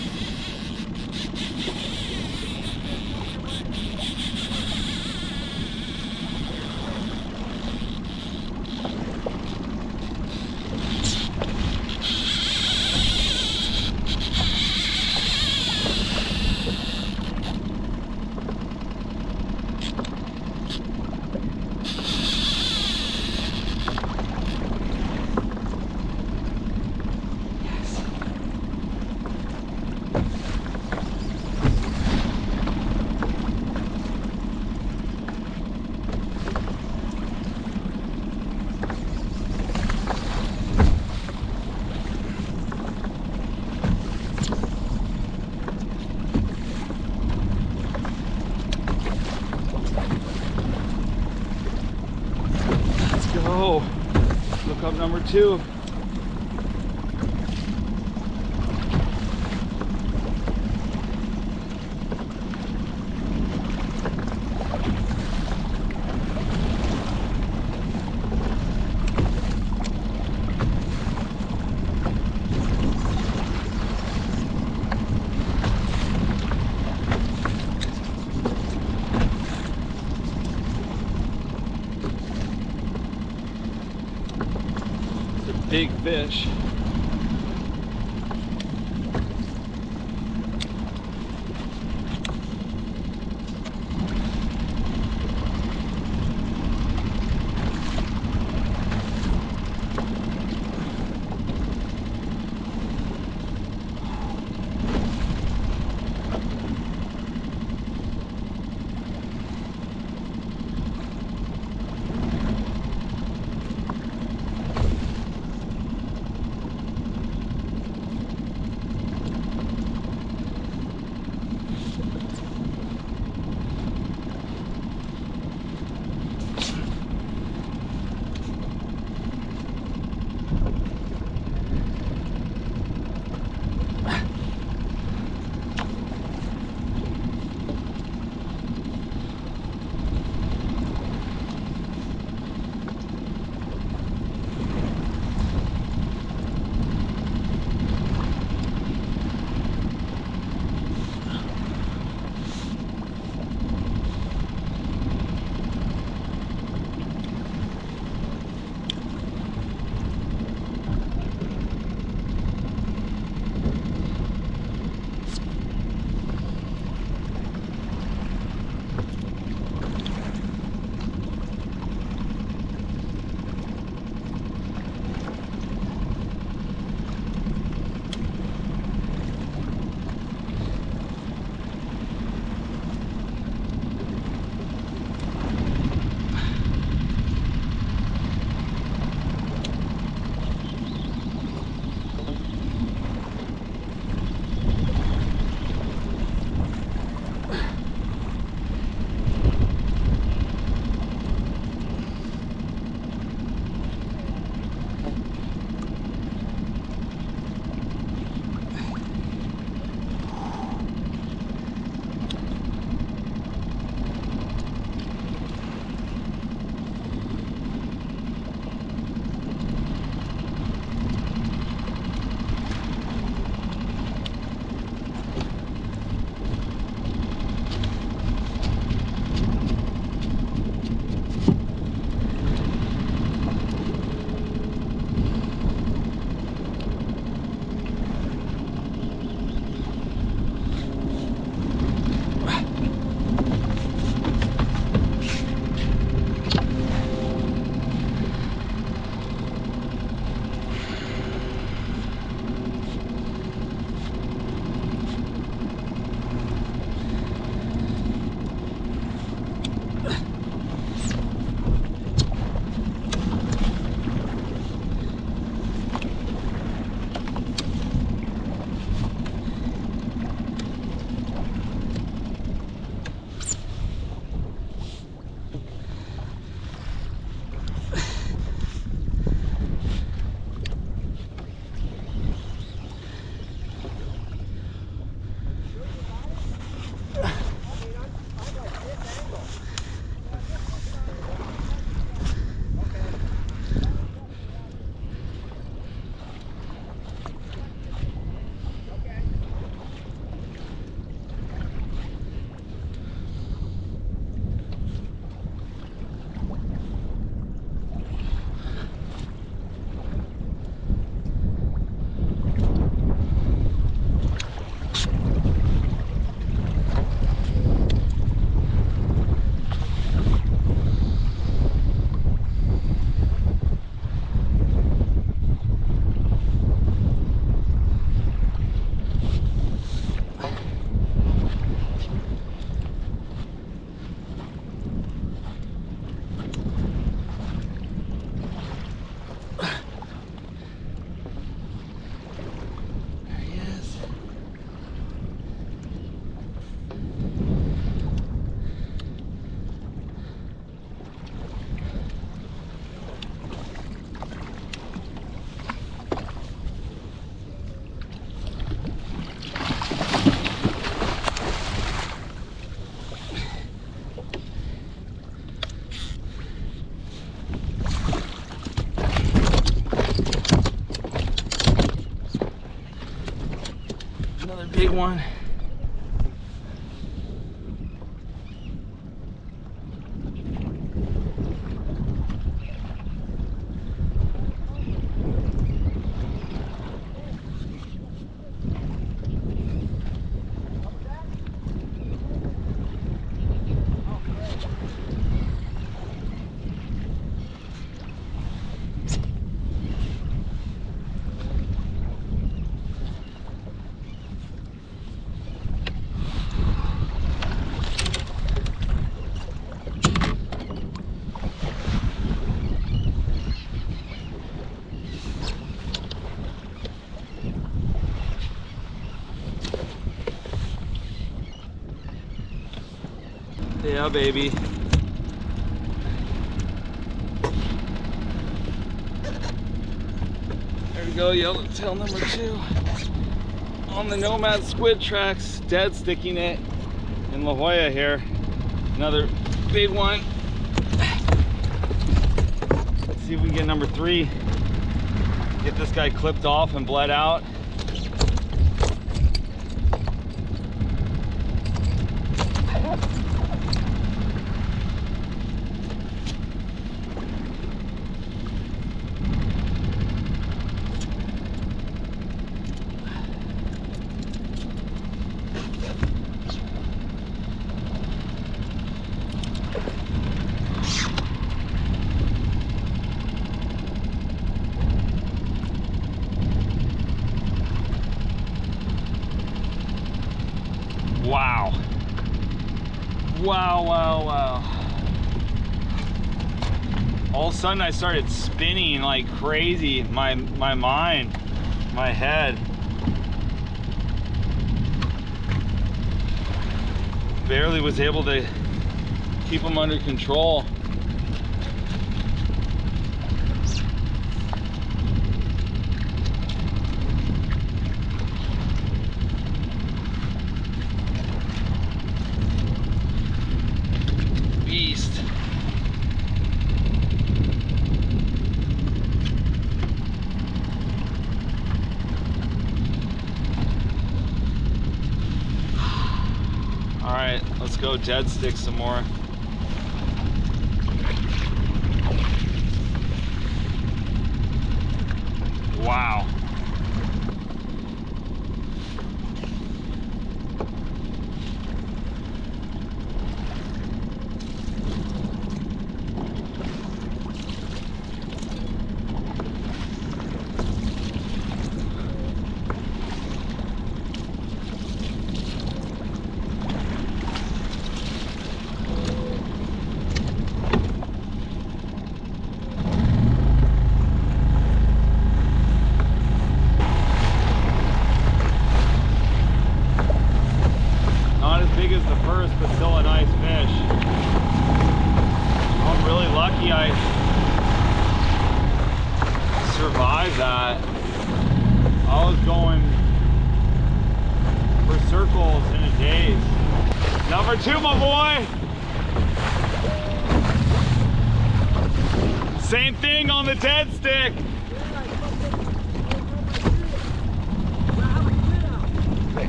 Speaker 1: Oh, look up number 2. Big fish. one. Yeah, baby. There we go, yellowtail number 2. On the Nomad SQUIDTREX, dead sticking it in La Jolla here. Another big one. Let's see if we can get number 3. Get this guy clipped off and bled out. Wow. Wow, wow, wow. All of a sudden I started spinning like crazy. My mind, my head. Barely was able to keep them under control. Beast. All right, let's go dead stick some more. Wow. Big as the first, but still a nice fish. I'm really lucky I survived that. I was going for circles in a daze. Number 2, my boy. Same thing on the dead stick.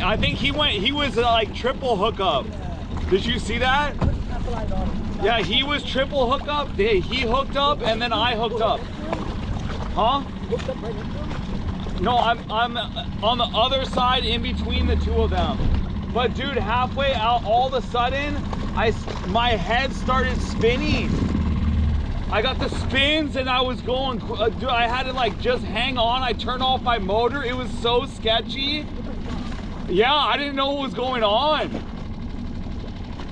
Speaker 1: I think he was like triple hookup. Did you see that? Yeah, he was triple hookup. He hooked up and then I hooked up. Huh? No, I'm on the other side in between the two of them. But dude, halfway out, all of a sudden, my head started spinning. I got the spins and I was going, dude, I had to like just hang on. I turned off my motor. It was so sketchy. Yeah, I didn't know what was going on.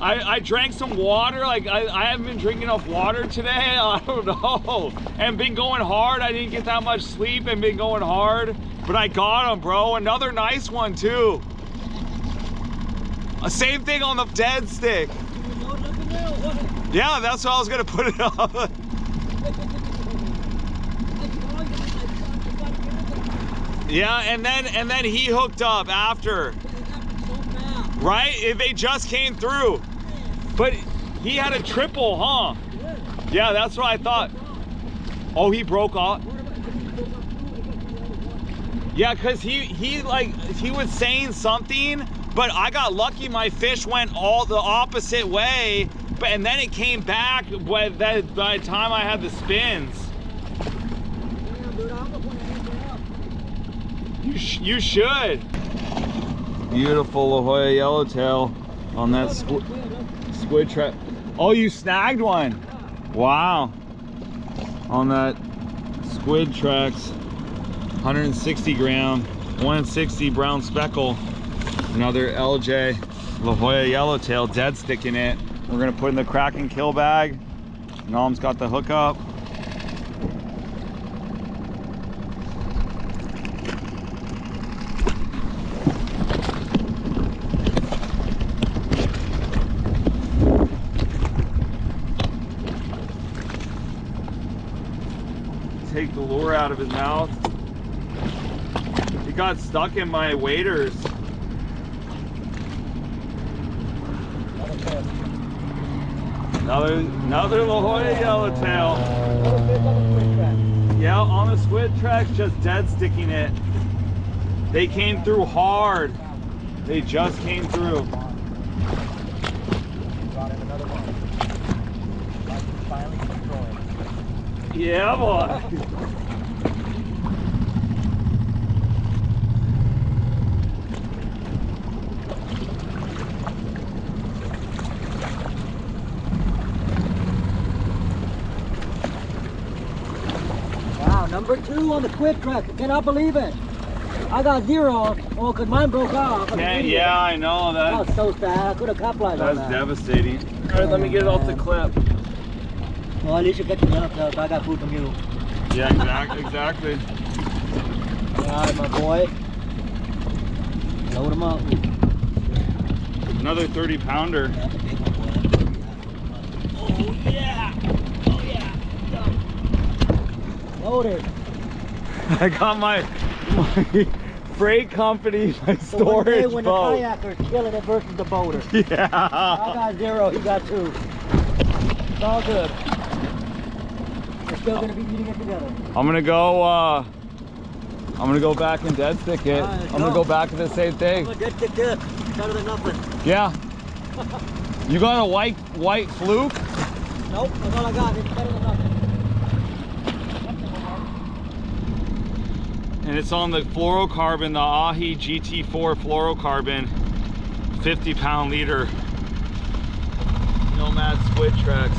Speaker 1: I drank some water. Like I haven't been drinking enough water today. I don't know. And been going hard. I didn't get that much sleep and been going hard. But I got him, bro. Another nice one too. Same thing on the dead stick. Yeah, that's what I was gonna put it on. Yeah, and then he hooked up after. Right? They just came through. But he had a triple, huh? Yeah, that's what I thought. Oh, he broke off. Yeah, cause he was saying something, but I got lucky. My fish went all the opposite way, and then it came back by the time I had the spins.
Speaker 2: Damn, dude, I almost want to hang it up.
Speaker 1: You should. Beautiful La Jolla Yellowtail on that squid trap. Oh, you snagged one. Wow. On that SQUIDTREX, 160 gram, 160 brown speckle. Another LJ La Jolla Yellowtail, dead stick in it. We're gonna put in the crack and kill bag. Nom's got the hook up. Take the lure out of his mouth. It got stuck in my waders. Another La Jolla Yellowtail. Yeah, on the SQUIDTREX, just dead sticking it. They came through hard. They just came through. Yeah, boy.
Speaker 2: Wow, number 2 on the SQUIDTREX. I cannot believe it. I got 0. Oh, because mine broke off.
Speaker 1: Yeah, I know that.
Speaker 2: Oh, so sad. I could have capitalized on that.
Speaker 1: That's devastating. All right, let me get it off the clip.
Speaker 2: Well, at least you get the enough so I got food from you.
Speaker 1: Yeah, exactly.
Speaker 2: Alright, my boy. Load him up.
Speaker 1: Another 30 pounder.
Speaker 2: That's a big one, boy. Oh, yeah. Oh, yeah. Loaded.
Speaker 1: I got my freight company, my
Speaker 2: So one day
Speaker 1: storage
Speaker 2: when
Speaker 1: boat.
Speaker 2: the kayaker's killing it versus the boater.
Speaker 1: Yeah.
Speaker 2: I got 0, he got 2. It's all good. We're still gonna be eating it together.
Speaker 1: I'm gonna go back and dead stick it.
Speaker 2: All right, let's
Speaker 1: I'm gonna
Speaker 2: go.
Speaker 1: go back to the same thing.
Speaker 2: I'm gonna stick this. Better than nothing.
Speaker 1: Yeah. You got a white fluke?
Speaker 2: Nope, that's all I got. It's better than nothing.
Speaker 1: And it's on the fluorocarbon, the Ahi GT4 Fluorocarbon, 50-pound leader. Nomad SQUIDTREX.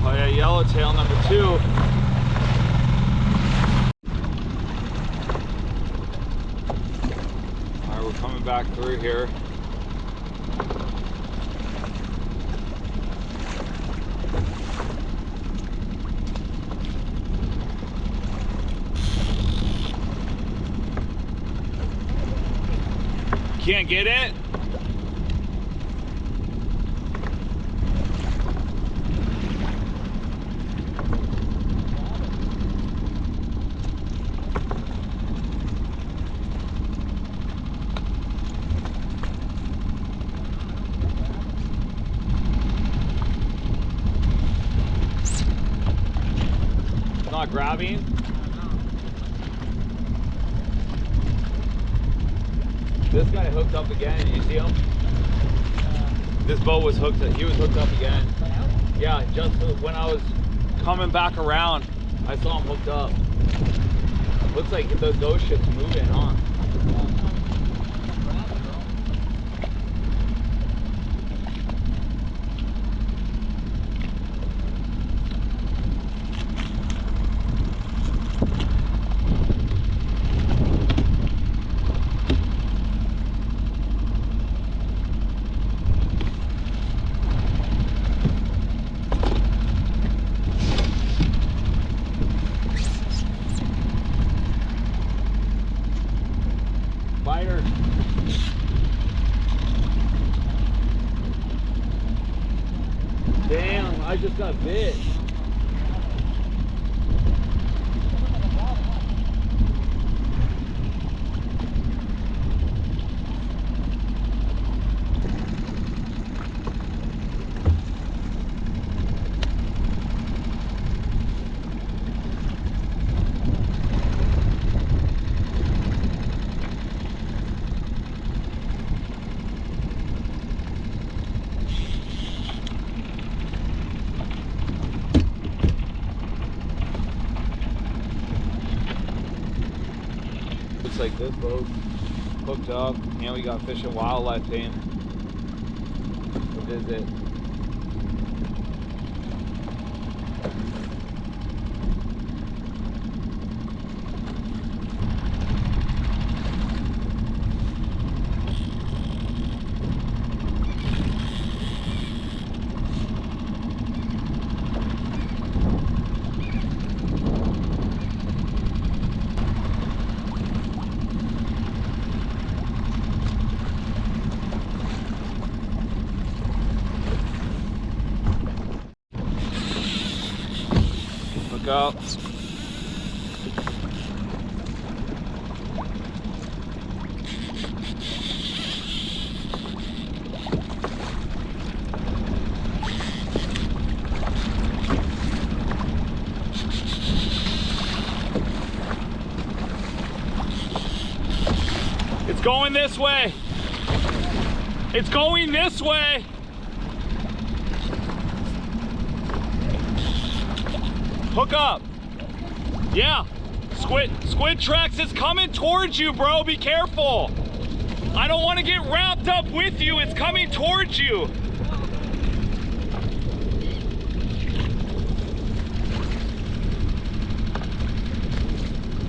Speaker 1: Oh yeah, Yellowtail number 2. All right, we're coming back through here. Can't get it? Not grabbing? This guy hooked up again, you see him? This boat was hooked up, he was hooked up again. Yeah, just when I was coming back around, I saw him hooked up. Looks like those ships moving, huh? Biter. Damn, I just got bit. like this boat hooked up, and we got Fish and Wildlife in to visit. Look out. It's going this way. It's going this way. Hook up. Yeah. SQUIDTREX is coming towards you, bro. Be careful. I don't want to get wrapped up with you. It's coming towards you.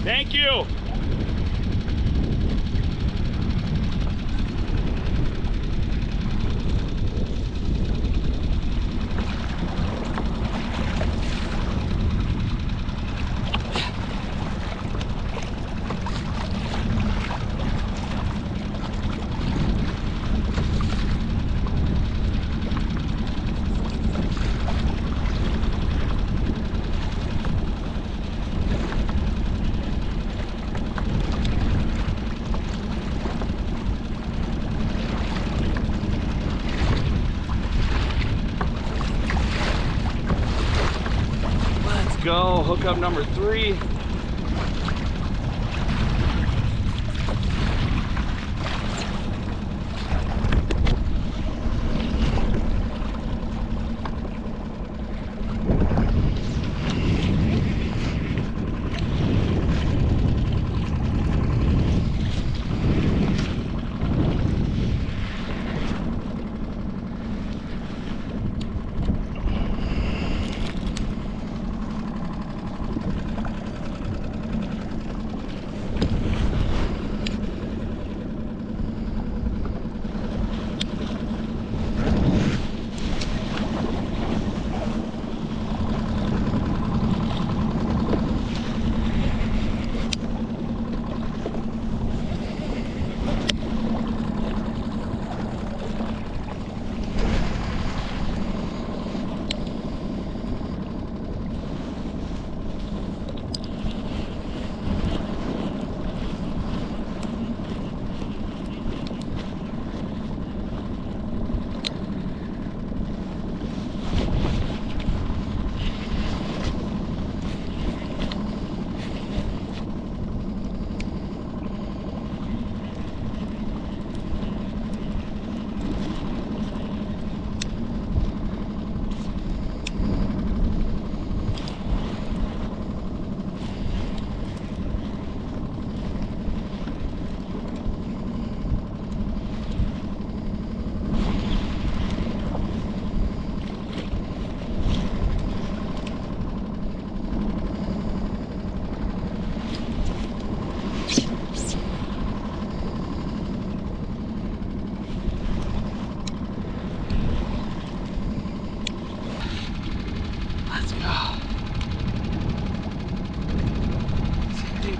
Speaker 1: Thank you. Go, hookup number 3.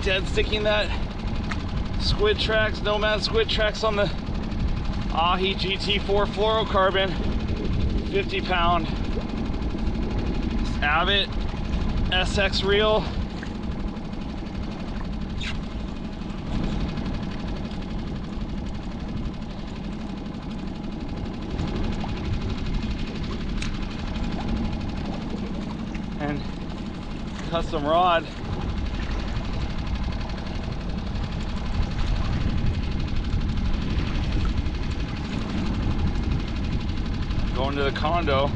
Speaker 1: Dead sticking that SQUIDTREX, Nomad SQUIDTREX on the Ahi GT4 Fluorocarbon, 50-pound Avet SX reel. And custom rod. Going to the condo.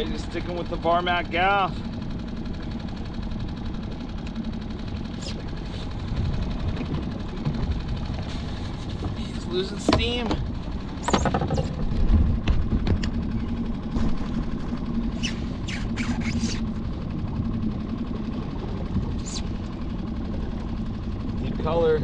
Speaker 1: ready to stick him with the Varmac gaff. He's losing steam. Deep color.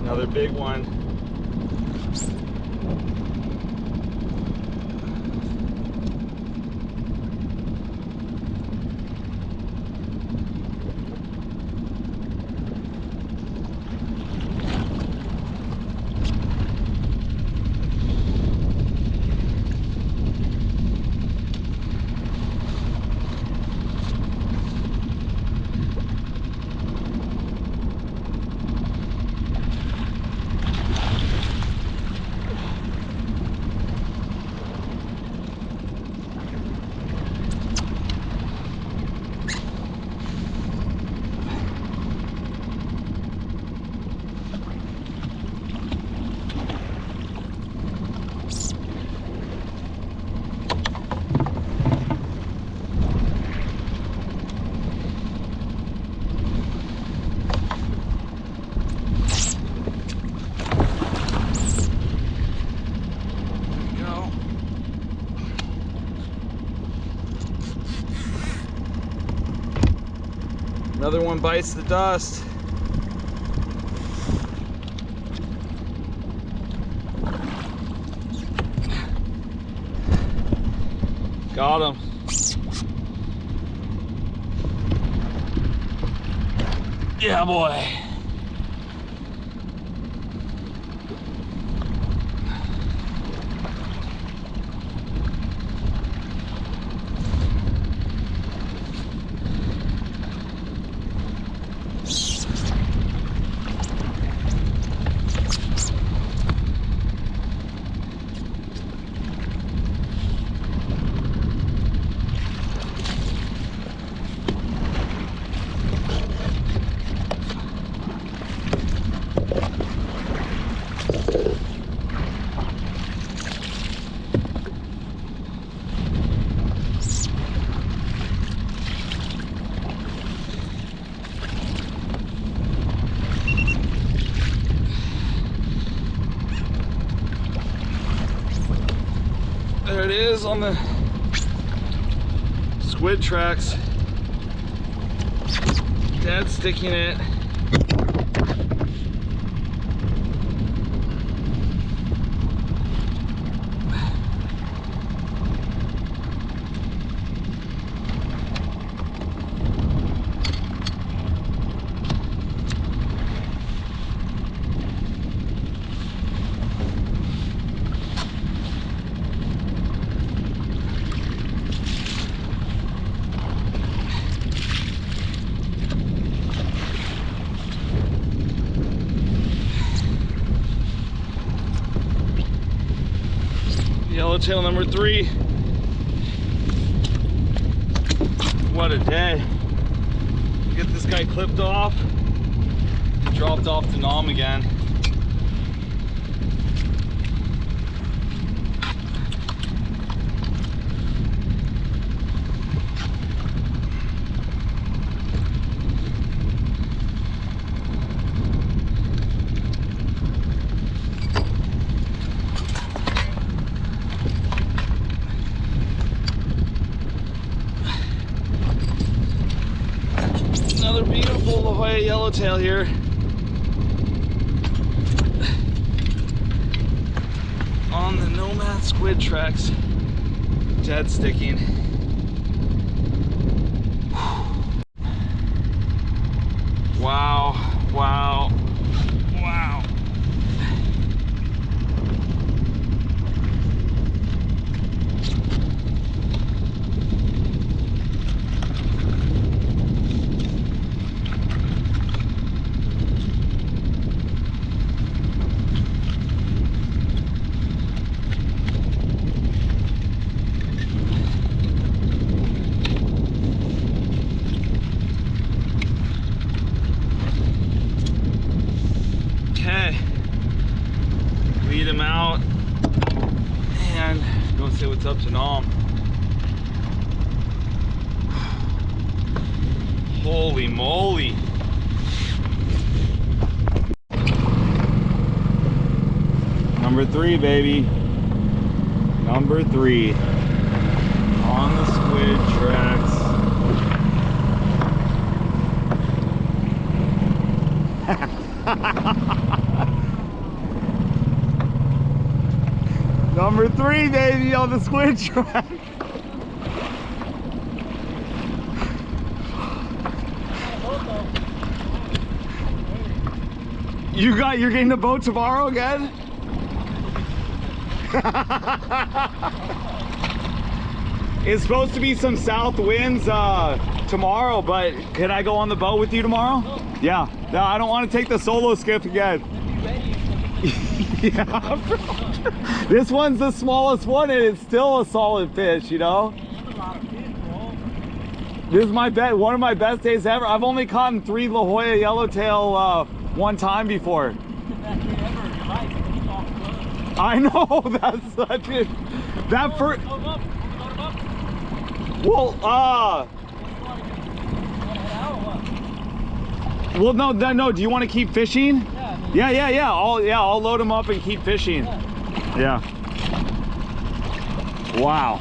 Speaker 1: Another big one. Another one bites the dust. Got him. Yeah, boy. There it is on the SQUIDTREX. Dead sticking it. Yellowtail number 3. What a day. Get this guy clipped off. Dropped off to Nom again. Another beautiful La Jolla yellowtail here. On the NOMAD SQUIDTREX. Dead sticking. Wow, wow, wow. Holy moly. Number 3, baby. Number 3. On the SQUIDTREX. Number 3, baby, on the SQUIDTREX. You're getting the boat tomorrow again? It's supposed to be some south winds tomorrow, but can I go on the boat with you tomorrow? No. Yeah. No, I don't want to take the solo skiff again. Yeah, bro. This one's the smallest one and it's still a solid fish, you know? This is one of my best days ever. I've only caught 3 La Jolla Yellowtail one time before. I know, that's such it. That first. Well, no. Do you want to keep fishing? Yeah. I'll load them up and keep fishing. Yeah. Wow.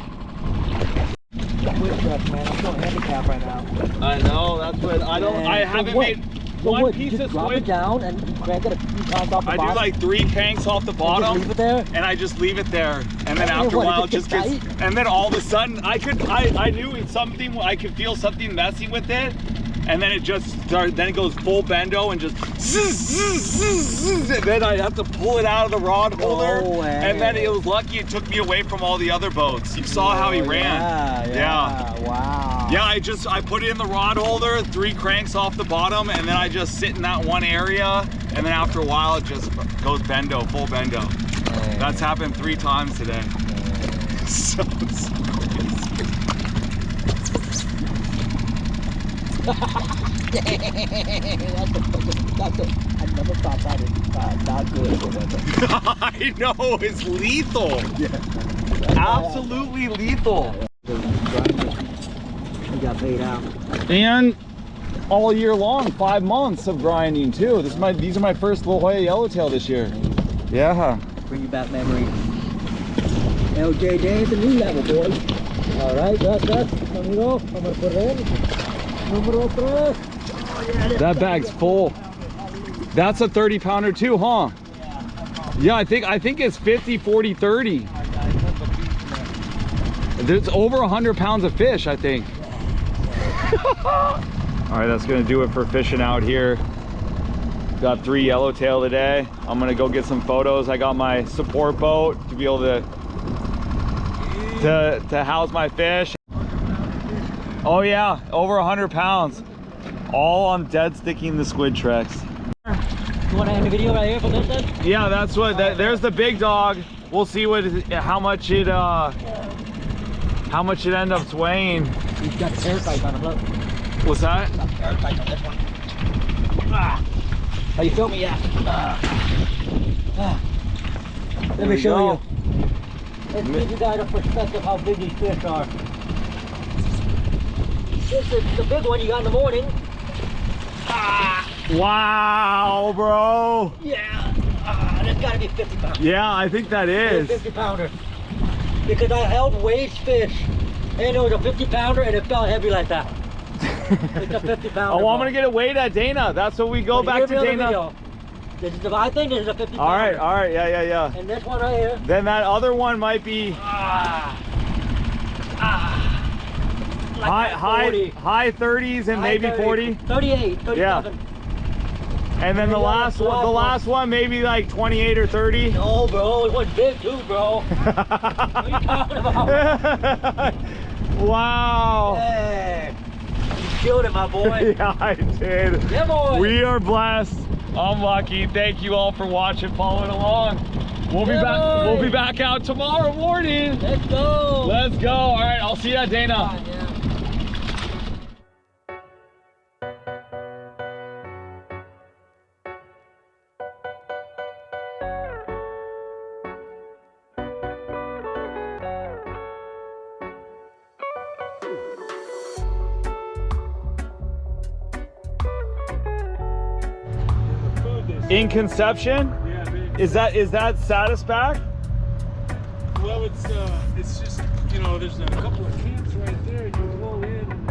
Speaker 2: SQUIDTREX, man. I'm so handicapped right now.
Speaker 1: I know. That's what I don't. I haven't made one piece of
Speaker 2: squid. Drop it down and crank it a few times off the bottom.
Speaker 1: I do like 3 cranks off the bottom.
Speaker 2: And leave it there.
Speaker 1: And I just leave it there. And then after a while, it just gets. And then all of a sudden, I knew it's something. I could feel something messy with it. And then it just starts. Then it goes full bendo and just. And then I have to pull it out of the rod holder.
Speaker 2: No way.
Speaker 1: And then it was lucky it took me away from all the other boats. You saw how he ran.
Speaker 2: Yeah. Wow.
Speaker 1: Yeah, I put it in the rod holder, 3 cranks off the bottom, and then I just sit in that one area, and then after a while it just goes bendo, full bendo.
Speaker 2: Hey.
Speaker 1: That's happened 3 times today.
Speaker 2: Hey.
Speaker 1: So crazy.
Speaker 2: I never thought that is not good.
Speaker 1: I know, it's lethal.
Speaker 2: Yeah.
Speaker 1: Absolutely lethal.
Speaker 2: We got paid out.
Speaker 1: And all year long, 5 months of grinding too. These are my first La Jolla Yellowtail this year. Yeah.
Speaker 2: Bring you back memories. LJ Day's a new level, boys. All right, that's. Amigo, I'm gonna put it in. Numero 3. Oh, yeah,
Speaker 1: that bag's full. That's a 30-pounder too, huh? Yeah, I think it's 50, 40, 30. There's over 100 pounds of fish, I think. All right, that's gonna do it for fishing out here. Got 3 yellowtail today. I'm gonna go get some photos. I got my support boat to be able to house my fish. Oh yeah, over 100 pounds. All on dead sticking the SQUIDTREX.
Speaker 2: You want to end the video right here for this then?
Speaker 1: Yeah, that's what. There's the big dog. We'll see how much it end up weighing.
Speaker 2: He's got the air tight on him. Look.
Speaker 1: What's that?
Speaker 2: Air tight on this one. Oh, you feel me? Yeah. Let me show you. Let's give you guys a perspective how big these fish are. This is the big one you got in the morning.
Speaker 1: Wow, bro.
Speaker 2: Yeah. That's got to be 50 pounds.
Speaker 1: Yeah, I think that is.
Speaker 2: 50 pounder. Because I held Wade's fish and it was a 50 pounder and it felt heavy like that. It's a 50 pounder.
Speaker 1: Oh, I'm going to get it weighed at Dana. That's what we go back to Dana.
Speaker 2: This is I think this is a 50 pounder.
Speaker 1: All right. Yeah.
Speaker 2: And this one right here.
Speaker 1: Then that other one might be
Speaker 2: like
Speaker 1: high 30s and maybe 40.
Speaker 2: 38, 37.
Speaker 1: Yeah. And then the last one maybe like 28 or 30.
Speaker 2: No, bro, it was big too, bro. What are you talking about?
Speaker 1: Wow.
Speaker 2: Hey, you killed it, my boy.
Speaker 1: Yeah, I did.
Speaker 2: Yeah, boy.
Speaker 1: We are blessed. I'm lucky. Thank you all for watching, following along. We'll be back out tomorrow morning.
Speaker 2: Let's go.
Speaker 1: Let's go. All right, I'll see you at Dana.
Speaker 2: Yeah.
Speaker 1: In Conception?
Speaker 5: Yeah, big.
Speaker 1: Is that Satisback?
Speaker 5: Well, it's just, you know, there's a couple of camps right there. You roll in and